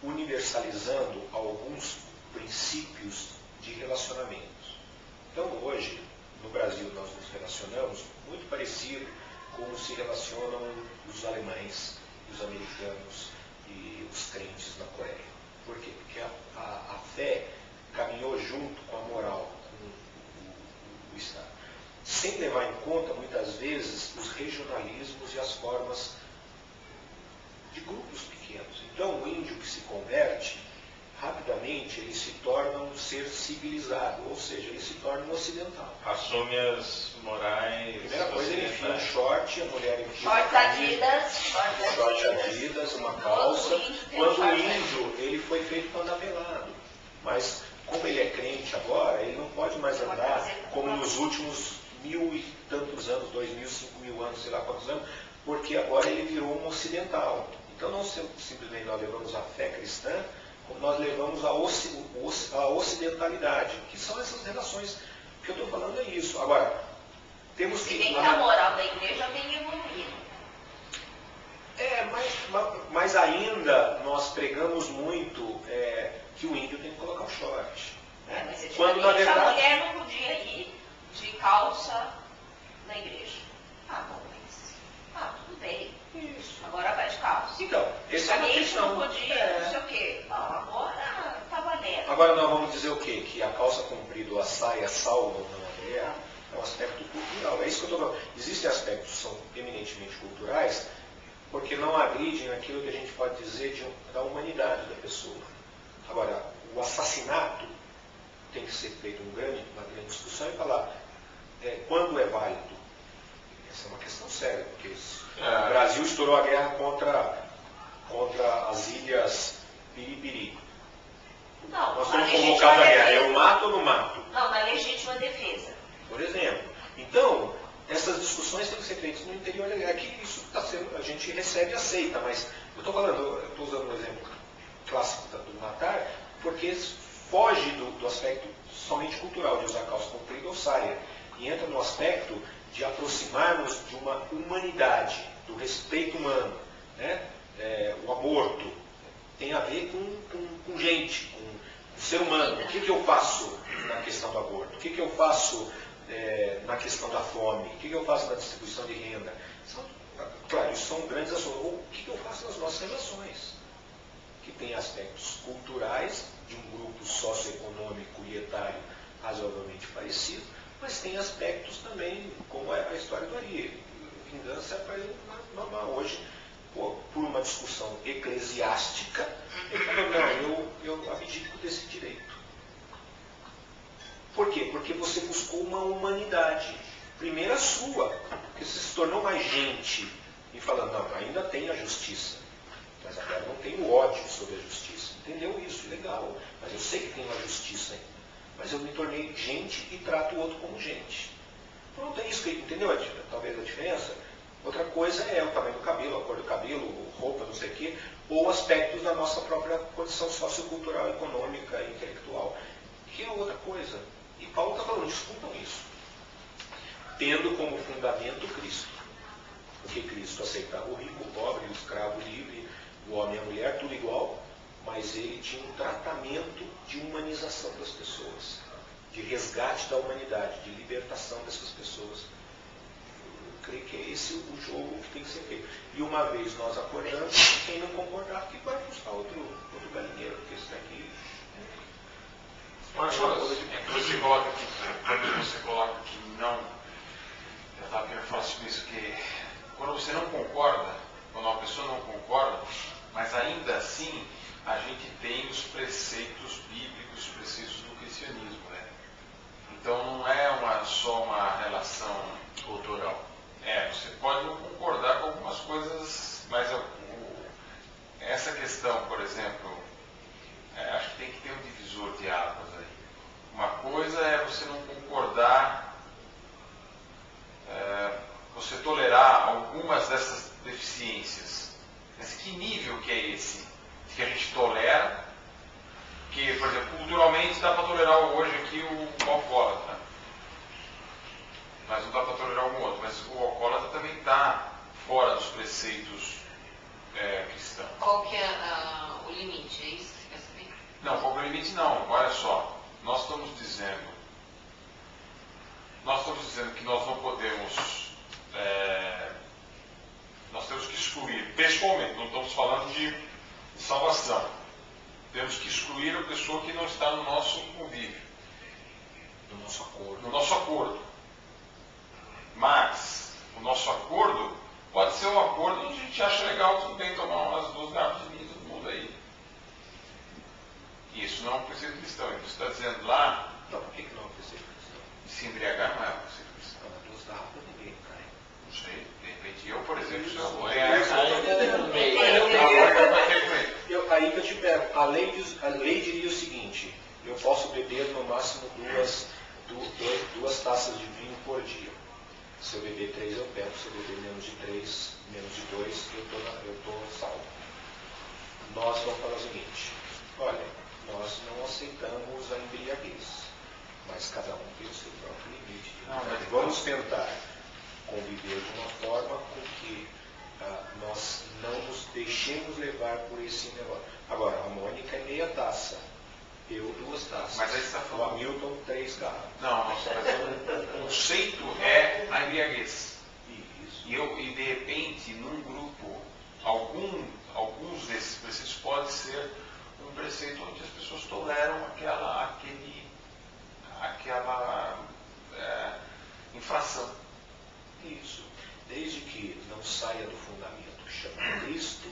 universalizando alguns princípios de relacionamentos. Então hoje, no Brasil, nós nos relacionamos muito parecido como se relacionam os alemães, os americanos e os crentes na Coreia. Por quê? Porque a fé caminhou junto com a moral, com o Estado. Sem levar em conta, muitas vezes, os regionalismos e as formas de grupos pequenos. Então, o índio que se converte, rapidamente ele se torna um ser civilizado, ou seja, ele se torna um ocidental. Assume as morais. Primeira coisa, ele enfia um short, a mulher enfia Shorts Adidas, uma calça. Quando o índio, ele foi feito para andar pelado. Mas, como ele é crente agora, ele não pode mais andar como nos últimos 1000 e tantos anos, 2000, 5000 anos, sei lá quantos anos, porque agora ele virou um ocidental. Então, não simplesmente nós levamos a fé cristã, como nós levamos a ocidentalidade, que são essas relações que eu estou falando, é isso. Agora, temos que... Se bem que a moral da igreja tem evoluído. pregamos muito que o índio tem que colocar o short. Mas Quando, na a verdade, mulher não podia ir de calça na igreja. Bom, mas tudo bem. Isso. Agora vai de calça. Então, essa é uma Também questão. não podia, não sei o quê. Bom, agora tá valendo. Agora nós vamos dizer o quê? Que a calça comprida ou a saia salvam uma mulher é um aspecto cultural. É isso que eu estou falando. Existem aspectos que são eminentemente culturais, porque não agridem aquilo que a gente pode dizer da humanidade da pessoa. Agora, o assassinato tem que ser feito uma grande discussão e falar quando é válido. Essa é uma questão séria, porque o Brasil estourou a guerra contra as ilhas Piripiri. Não, Nós na estamos legítima convocados à guerra. defesa. Eu mato ou não mato? Não, na legítima defesa. Por exemplo. Então, essas discussões têm que ser feitas no interior da guerra. Aqui isso a gente recebe e aceita, mas eu estou usando um exemplo clássico do matar, porque foge do aspecto somente cultural, de usar calça comprida ou saia, e entra no aspecto de aproximarmos de uma humanidade, do respeito humano. Né? O aborto tem a ver com gente, com ser humano. O que eu faço na questão do aborto? O que eu faço na questão da fome? O que eu faço na distribuição de renda? Claro, isso são grandes assuntos. O que eu faço nas nossas relações? Que tem aspectos culturais, de um grupo socioeconômico e etário razoavelmente parecido, mas tem aspectos também, como a história do Ari. Vingança é para ele normal. Hoje, por uma discussão eclesiástica, ele falou, não, eu abdico desse direito. Por quê? Porque você buscou uma humanidade. Primeiro a sua, porque você se tornou mais gente. E falando, não, ainda tem a justiça, mas agora não tem o ódio sobre a justiça. Entendeu isso? Legal. Mas eu sei que tem uma justiça ainda. Mas eu me tornei gente e trato o outro como gente. Pronto, é isso que entendeu? Talvez a diferença. Outra coisa é o tamanho do cabelo, a cor do cabelo, roupa, não sei o quê, ou aspectos da nossa própria condição sociocultural, econômica e intelectual, que é outra coisa. E Paulo está falando, discutam isso. Tendo como fundamento Cristo. Porque Cristo aceitava o rico, o pobre, o escravo, o livre, o homem e a mulher, tudo igual, mas ele tinha um tratamento de humanização das pessoas, de resgate da humanidade, de libertação dessas pessoas. Eu creio que é esse o jogo que tem que ser feito. E uma vez nós acordamos, quem não concordar, que vai buscar outro galinheiro, porque esse daqui... Você coloca aqui, quando você coloca que não... Eu estava querendo falar sobre isso, que quando você não concorda, quando uma pessoa não concorda, mas ainda assim a gente tem os preceitos bíblicos, os preceitos do cristianismo, né? Então não é só uma relação cultural. Você pode não concordar com algumas coisas, mas essa questão, por exemplo, acho que tem que ter um divisor de águas aí. Uma coisa é você não concordar, você tolerar algumas dessas deficiências. Mas que nível que é esse? Que a gente tolera, que, por exemplo, culturalmente dá para tolerar hoje aqui o alcoólatra. Mas não dá para tolerar algum outro. Mas o alcoólatra também está fora dos preceitos cristãos. Qual que é o limite? É isso que você quer saber? Não, qual é o limite não. Olha só, nós estamos dizendo que nós não podemos, nós temos que excluir, pessoalmente, não estamos falando de salvação. Temos que excluir a pessoa que não está no nosso convívio, no nosso acordo. Mas o nosso acordo pode ser um acordo onde a gente acha legal, tudo bem, tomar umas 2 garrafas de vinho, todo mundo aí. Isso não é um preceito cristão. Você está dizendo lá... Então, por que não é um preceito cristão? Se embriagar não é um preceito cristão. Não, 2 garrafas ninguém cai. Não sei, de repente eu, por exemplo, se eu vou aí que eu te pergunto, a lei diria o seguinte, eu posso beber no máximo 2 taças de vinho por dia. Se eu beber 3 eu pego, se eu beber menos de 3, menos de 2, eu estou salvo. Nós vamos falar o seguinte, olha, nós não aceitamos a embriaguez, mas cada um tem o seu próprio limite. Vamos tentar conviver de uma forma com que nós não nos deixemos deixemos levar por esse negócio. Agora, a Mônica é meia taça, eu 2 taças. Mas aí você está O falando. Hamilton 3 garrafas. Não, mas o conceito é a embriaguez. Isso. E de repente, num grupo, alguns desses preceitos pode ser um preceito onde as pessoas toleram aquela infração. Isso. Desde que não saia do fundamento que chama Cristo.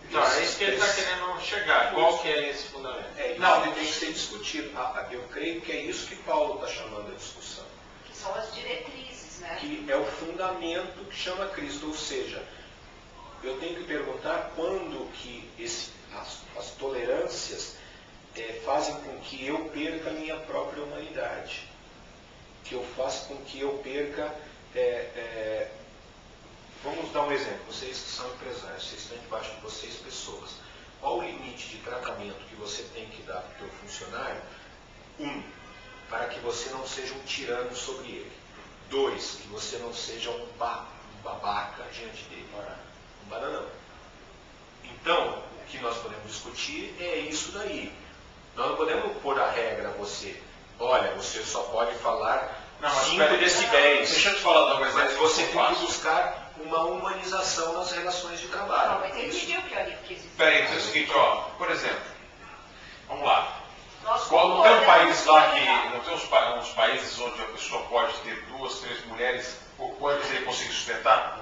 Então, é isso que ele está querendo chegar. Qual que é esse fundamento? Não, tem que ser discutido. Eu creio que é isso que Paulo está chamando a discussão. Que são as diretrizes, né? Que é o fundamento que chama Cristo. Ou seja, eu tenho que perguntar quando que as tolerâncias fazem com que eu perca a minha própria humanidade. Que eu faça com que eu perca... Vamos dar um exemplo. Vocês que são empresários, vocês estão debaixo de vocês pessoas. Qual o limite de tratamento que você tem que dar para o teu funcionário? 1, para que você não seja um tirano sobre ele. 2, que você não seja um babaca diante dele. Um bananão. Então, o que nós podemos discutir é isso daí. Nós não podemos pôr a regra a você. Olha, você só pode falar 5 decibéis. Deixa eu te falar de uma Mas você tem que buscar uma humanização nas relações de trabalho. Não, mas eu entendi o que existe. Peraí, é o seguinte, ó, por exemplo, vamos lá. Nós Não tem um país lá que. concordamos. Não tem uns países onde a pessoa pode ter 2, 3 mulheres, quantas ele consegue sustentar?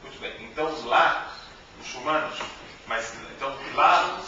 Muito bem. Então lá, muçulmanos, mas então lá,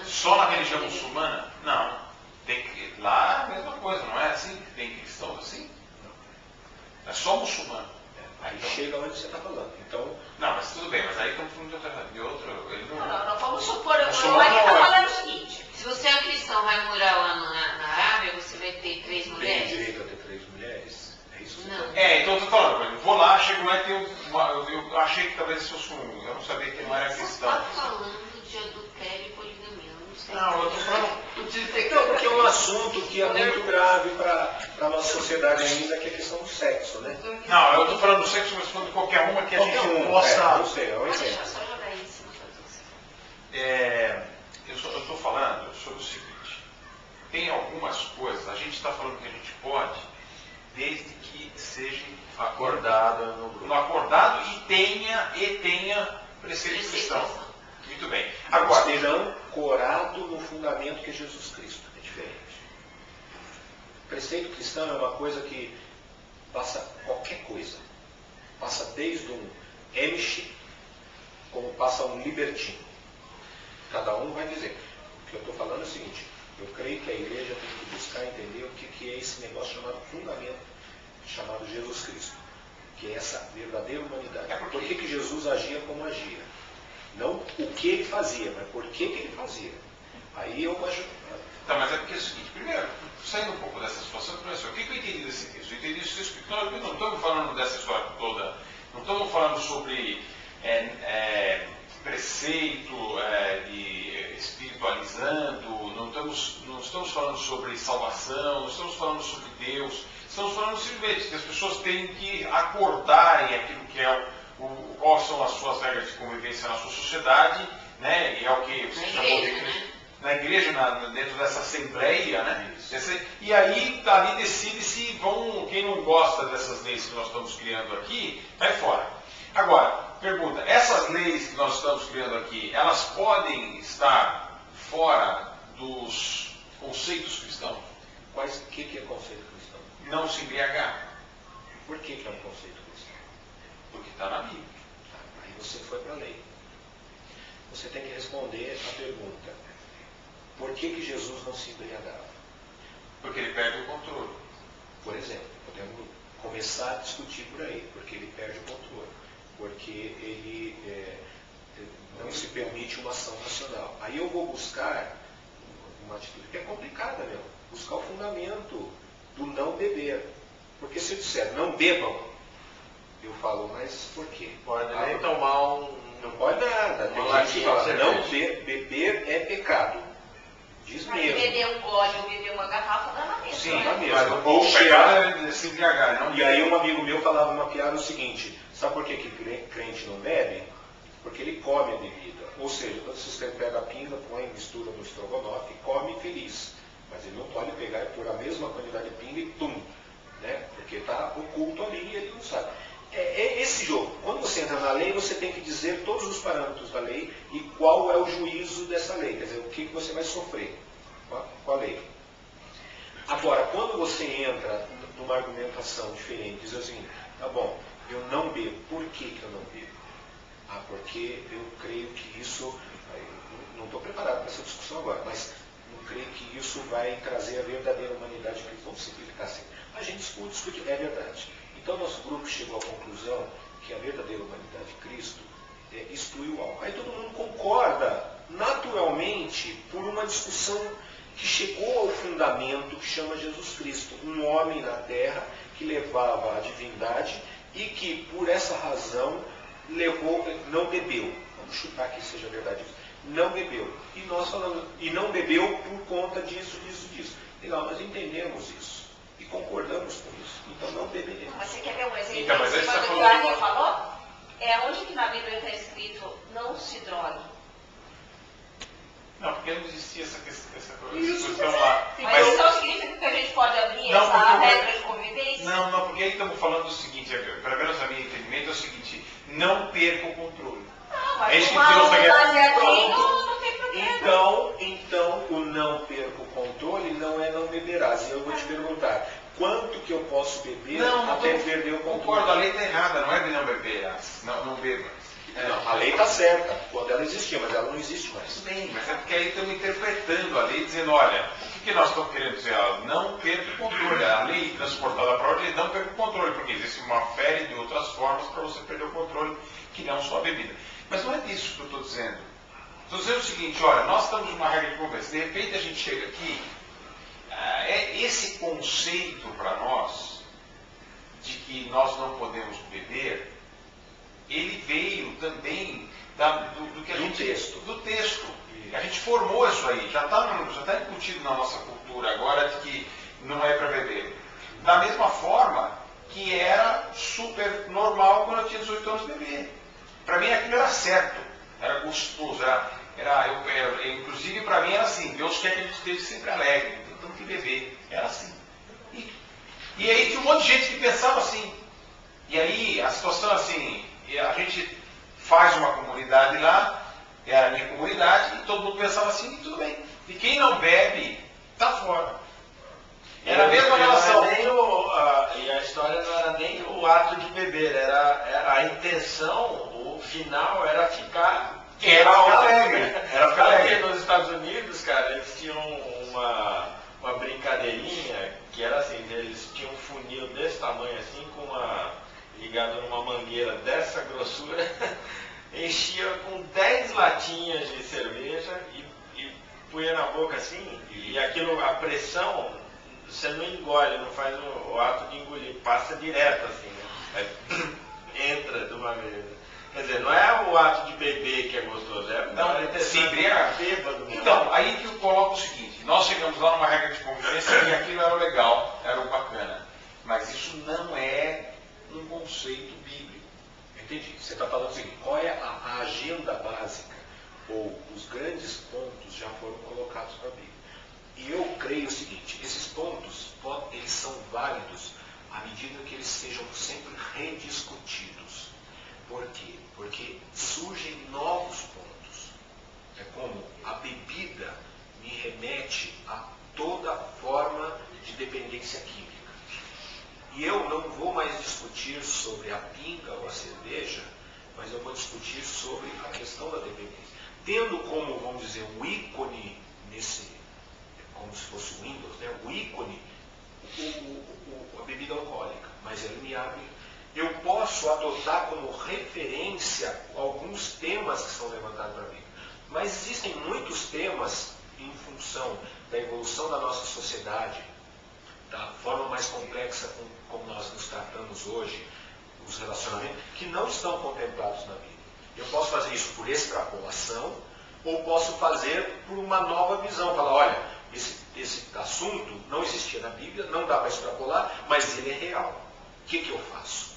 só na religião muçulmana? Não. Tem que, lá é a mesma coisa, não é assim? Tem cristãos assim? Não. É só muçulmano. Aí chega onde você está falando. Então, Não, mas tudo bem, mas aí estamos falando de outro. Ele Não, vamos supor, eu Muçulmano está não é. falando o seguinte. Se você é um cristão, vai morar lá na Arábia, você vai ter 3 tem mulheres? direito a ter 3 mulheres? É isso que você Não. está falando? então eu tô falando, eu vou lá, chego lá e tem eu achei que talvez fosse eu não sabia que não era Você cristão. está falando de adultério e poligamia. Não sei. Não, eu tô falando. Não, porque é um assunto que é muito grave para a nossa sociedade ainda, que é a questão do sexo, né? Não, eu tô falando do sexo, mas falando de qualquer uma que a gente possa. Eu sei, eu Mas entendo. deixa eu só jogar isso em cima de você. Eu estou falando sobre o seguinte: tem algumas coisas, a gente está falando que a gente pode, desde que seja Acordado no grupo. acordado e tenha preceito cristão. Muito bem. Agora, Serão corado no fundamento que é Jesus Cristo. É diferente. Preceito cristão é uma coisa que passa qualquer coisa. Passa desde um Amish, como passa um libertino. Cada um vai dizer. O que eu estou falando é o seguinte: eu creio que a igreja tem que buscar entender o que é esse negócio chamado fundamento, chamado Jesus Cristo, que é essa verdadeira humanidade. Por que Jesus agia como agia? Não o que ele fazia, mas por que ele fazia. Aí eu acho. tá, mas é porque é o seguinte: primeiro, saindo um pouco dessa situação, professor, o que eu entendi desse texto? Eu entendi esse texto que nós não estamos falando dessa história toda, não estamos falando sobre preceito espiritualizando, não estamos falando sobre salvação, não estamos falando sobre Deus, estamos falando simplesmente que as pessoas têm que acordarem aquilo que é quais são as suas regras de convivência na sua sociedade, né? E é o que você chamou de na igreja, dentro dessa assembleia, né? E aí ali decide se vão, quem não gosta dessas leis que nós estamos criando aqui, vai fora. Agora, pergunta, essas leis que nós estamos criando aqui, elas podem estar fora dos conceitos cristãos? O que é conceito cristão? Não se embriagar, Por que é um conceito cristão? porque está na Bíblia. Aí você foi para a lei. Você tem que responder a pergunta: por que Jesus não se embriagava? Porque ele perde o controle. Por exemplo, podemos começar a discutir por aí, porque ele perde o controle, porque ele não se permite uma ação racional. Aí eu vou buscar uma atitude que é complicada mesmo, buscar o fundamento do não beber. Porque se eu disser não bebam, eu falo, mas por quê? Pode nem tomar Não pode nada. Tem Uma gente que latinha fala, de não cerveja. beber é pecado. Diz Mas mesmo. beber um gole ou beber uma garrafa dá na mesma. Sim, né? dá mesmo. Mas Ou o cheirar. pecado é se embriagar, não? E aí um amigo meu falava uma piada o seguinte: sabe por que crente não bebe? porque ele come a bebida. Ou seja, quando você pega a pinga, põe, mistura no estrogonofe e come feliz. Mas ele não pode pegar e pôr a mesma quantidade de pinga e tum, né? Porque está oculto ali e ele não sabe. É esse jogo. Quando você entra na lei, você tem que dizer todos os parâmetros da lei e qual é o juízo dessa lei. Quer dizer, o que você vai sofrer com a lei. Agora, quando você entra numa argumentação diferente, diz assim, tá bom, eu não bebo. Por que eu não bebo? Porque eu creio que isso, não estou preparado para essa discussão agora, mas eu creio que isso vai trazer a verdadeira humanidade que vamos simplificar assim. A gente discute, é verdade. Então nosso grupo chegou à conclusão que a verdadeira humanidade de Cristo exclui o álcool. Aí todo mundo concorda naturalmente por uma discussão que chegou ao fundamento que chama Jesus Cristo, um homem na terra que levava a divindade e que por essa razão não bebeu. Vamos chutar que seja verdade isso. Não bebeu. E nós falamos, e não bebeu por conta disso. Legal, nós entendemos isso. E concordamos com isso. Então não beberemos. Mas você quer ver um exemplo Então, mas aí em cima você do tá que o falando- Arthur falou? É onde que na Bíblia está escrito, não se drogue. Não, porque não existia essa questão Isso, lá. Mas isso não significa que a gente pode abrir Não, essa porque- regra de convivência? Não, porque aí estamos falando o seguinte, para menos a minha entendimento, é o seguinte, não perca o controle. Não, É isso mas que uma Deus tá querendo. baseadinha não tem problema. Então, o não perca o controle não é não beberás. E eu vou te perguntar, quanto que eu posso beber até perder o controle? Concordo, a lei está errada, não é de não beber, não beba. Não, a lei está certa, quando ela existia, mas ela não existe mais. Tudo bem, mas é porque aí estamos interpretando a lei, dizendo, olha, o que nós estamos querendo dizer? Não perca o controle. A lei transportada para a ordem não perca o controle, porque existe uma série de outras formas para você perder o controle, que não só a bebida. Mas não é disso que eu estou dizendo. Estou dizendo o seguinte, olha, nós estamos numa regra de conversa, de repente a gente chega aqui, esse conceito para nós, de que nós não podemos beber, ele veio também do que a gente... Do texto. A gente formou isso aí, já está incutido na nossa cultura agora de que não é para beber. Da mesma forma que era super normal quando eu tinha 18 anos beber. Para mim aquilo era certo, era gostoso, inclusive para mim era assim, Deus quer que a gente esteja sempre alegre, então temos que beber. Era assim. E aí tinha um monte de gente que pensava assim. E aí a situação assim, a gente faz uma comunidade lá, era a minha comunidade, e todo mundo pensava assim, e tudo bem. E quem não bebe, está fora. Era a mesma relação. E a história não era nem o ato de beber, era a intenção, o final era ficar alegre. Era ficar Aqui alegre. nos Estados Unidos, cara, eles tinham uma brincadeirinha que era assim, eles tinham um funil desse tamanho assim, ligado numa mangueira dessa grossura, enchia com 10 latinhas de cerveja e punha na boca assim, e aquilo, a pressão, você não engole, não faz o ato de engolir, passa direto assim, né? Aí, entra de uma vez. Quer dizer, não é o ato de beber que é gostoso, Se embriagar. bêbado. Então, aí que eu coloco o seguinte, nós chegamos lá numa regra de convivência e aquilo era legal, era o bacana, mas isso não é um conceito bíblico. Entendi. Você está falando o seguinte, qual é a agenda básica, ou os grandes pontos já foram colocados para a Bíblia. E eu creio o seguinte, esses pontos, eles são válidos à medida que eles sejam sempre rediscutidos. Por quê? Porque surgem novos pontos. É como a bebida me remete a toda forma de dependência química. E eu não vou mais discutir sobre a pinga ou a cerveja, mas eu vou discutir sobre a questão da dependência. Tendo como, vamos dizer, um ícone como se fosse o Windows, né? O ícone, a bebida alcoólica, mas ele me abre. Eu posso adotar como referência alguns temas que são levantados para mim. Mas existem muitos temas em função da evolução da nossa sociedade, da forma mais complexa como nós nos tratamos hoje, os relacionamentos, que não estão contemplados na Bíblia. Eu posso fazer isso por extrapolação, ou posso fazer por uma nova visão. Falar, olha, esse assunto não existia na Bíblia, não dá para extrapolar, mas ele é real. O que eu faço?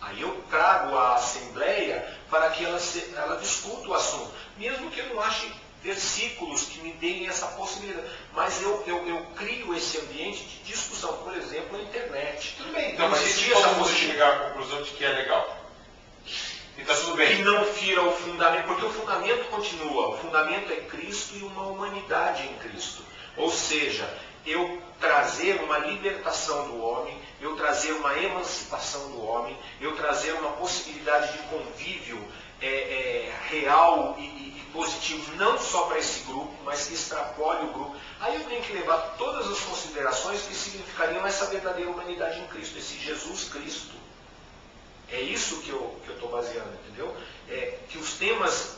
Aí eu trago à Assembleia para que ela discuta o assunto. Mesmo que eu não ache versículos que me deem essa possibilidade. Mas eu crio esse ambiente de discussão, por exemplo, na internet. Tudo bem, então, mas existe se essa todo mundo possibilidade. chegar à conclusão de que é legal. E está tudo bem. Que não fira o fundamento, porque o fundamento continua. O fundamento é Cristo e uma humanidade em Cristo. Ou seja, eu trazer uma libertação do homem, eu trazer uma emancipação do homem, eu trazer uma possibilidade de convívio real e positivo, não só para esse grupo, mas que extrapole o grupo. Aí eu tenho que levar todas as considerações que significariam essa verdadeira humanidade em Cristo, esse Jesus Cristo. É isso que eu estou baseando, entendeu? Que os temas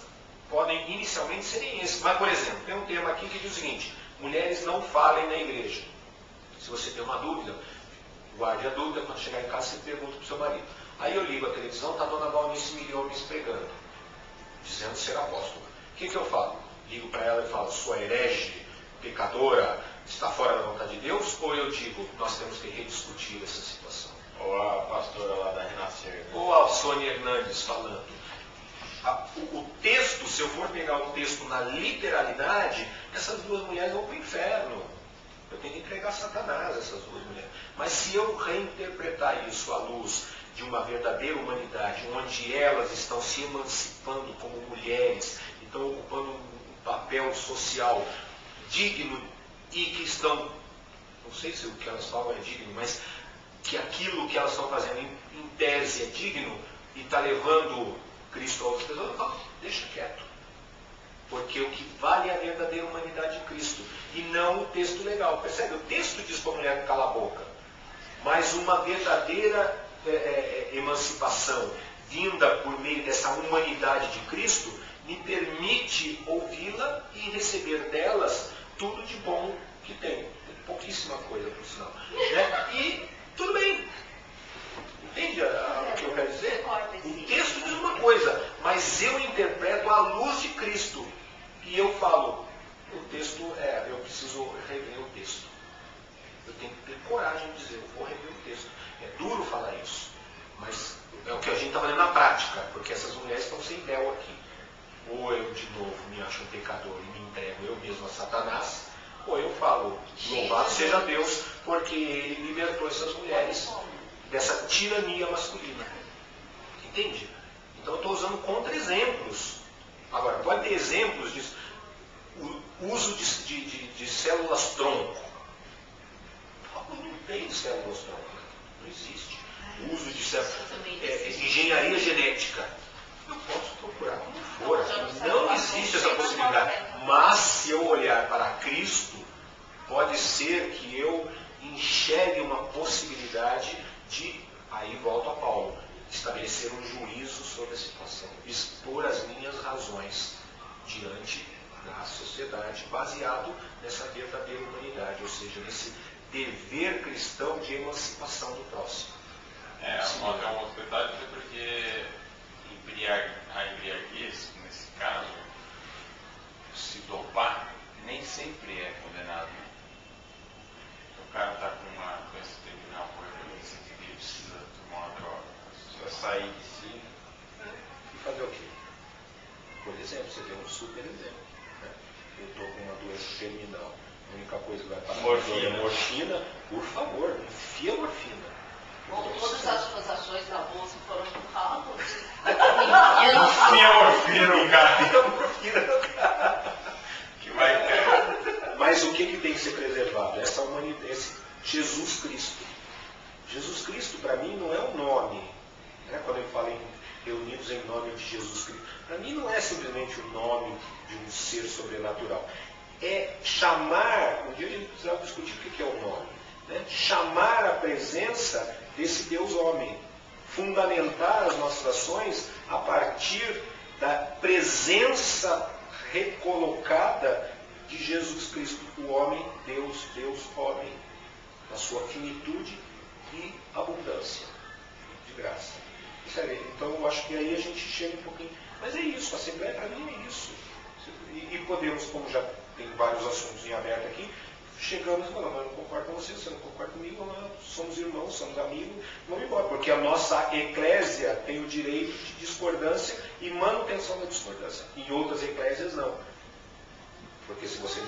podem inicialmente serem esses. Mas, por exemplo, tem um tema aqui que diz o seguinte: mulheres não falem na igreja. Se você tem uma dúvida, guarde a dúvida, quando chegar em casa você pergunta para o seu marido. Aí eu ligo a televisão, está a dona Valnice Milhomes pregando, dizendo ser apóstola. O que eu falo? Ligo para ela e falo, sua herege, pecadora, está fora da vontade de Deus? Ou eu digo, nós temos que rediscutir essa situação? Ou a pastora lá da Renascer. Ou a Sônia Hernandes falando. O texto, se eu for pegar o texto na literalidade, essas duas mulheres vão para o inferno. Eu tenho que entregar Satanás, essas duas mulheres. Mas se eu reinterpretar isso à luz de uma verdadeira humanidade, onde elas estão se emancipando como mulheres, estão ocupando um papel social digno e que estão, não sei se o que elas falam é digno, mas que aquilo que elas estão fazendo em tese é digno e está levando Cristo a outras pessoas, eu falo, deixa quieto. Porque o que vale é a verdadeira humanidade de Cristo e não o texto legal. Percebe? O texto diz para a mulher calar a boca, mas uma verdadeira emancipação vinda por meio dessa humanidade de Cristo me permite ouvi-la e receber delas tudo de bom que tem. Pouquíssima coisa, por sinal. Né? E tudo bem. Entende o que eu quero dizer? O texto diz uma coisa, mas eu interpreto à luz de Cristo. E eu falo, o texto eu preciso rever o texto. Eu tenho que ter coragem de dizer, eu vou rever o texto. É duro falar isso, mas é o que a gente está fazendo na prática, porque essas mulheres estão sem véu aqui. Ou eu, de novo, me acho um pecador e me entrego eu mesmo a Satanás, ou eu falo, louvado seja Deus, porque Ele libertou essas mulheres dessa tirania masculina. Entende? Então eu estou usando contra-exemplos. Agora, pode ter exemplos de uso de células-tronco. Não tem células-tronco. Não existe. O uso de engenharia genética. Eu posso procurar como for. Não existe essa possibilidade. Mas se eu olhar para Cristo, pode ser que eu enxergue uma possibilidade de, aí volto a Paulo, estabelecer um juízo sobre a situação, expor as minhas razões diante da sociedade, baseado nessa verdadeira humanidade, ou seja, nesse dever cristão de emancipação do próximo. Até um outro detalhe, porque a embriaguez, nesse caso, se dopar, nem sempre é condenado. O cara está com uma doença terminal, por exemplo, que ele precisa tomar uma droga, precisa sair de si. E fazer o quê? Por exemplo, você deu um super exemplo. Né? Eu estou com uma doença terminal. A única coisa que vai parar é morfina. Por favor, enfia morfina. Todas as suas ações na bolsa foram por causa. Enfia morfina no cara. Enfia morfina no cara. Que vai ter. Mas o que tem que ser preservado? Essa humanidade, esse Jesus Cristo. Jesus Cristo, para mim, não é um nome. Né? Quando eu falo em reunidos em nome de Jesus Cristo, para mim não é simplesmente o nome de um ser sobrenatural. É chamar, um dia a gente precisava discutir o que é o nome. Né? Chamar a presença desse Deus homem. Fundamentar as nossas ações a partir da presença recolocada de Jesus Cristo, o homem, Deus, homem, na sua finitude e abundância de graça. Então eu acho que aí a gente chega um pouquinho. Mas é isso, a Assembleia para mim é isso. E podemos, como já tem vários assuntos em aberto aqui, chegamos e falamos, eu não concordo com você não concorda comigo, nós somos irmãos, somos amigos, vamos embora. Porque a nossa eclésia tem o direito de discordância e manutenção da discordância. Em outras eclésias não. Porque se você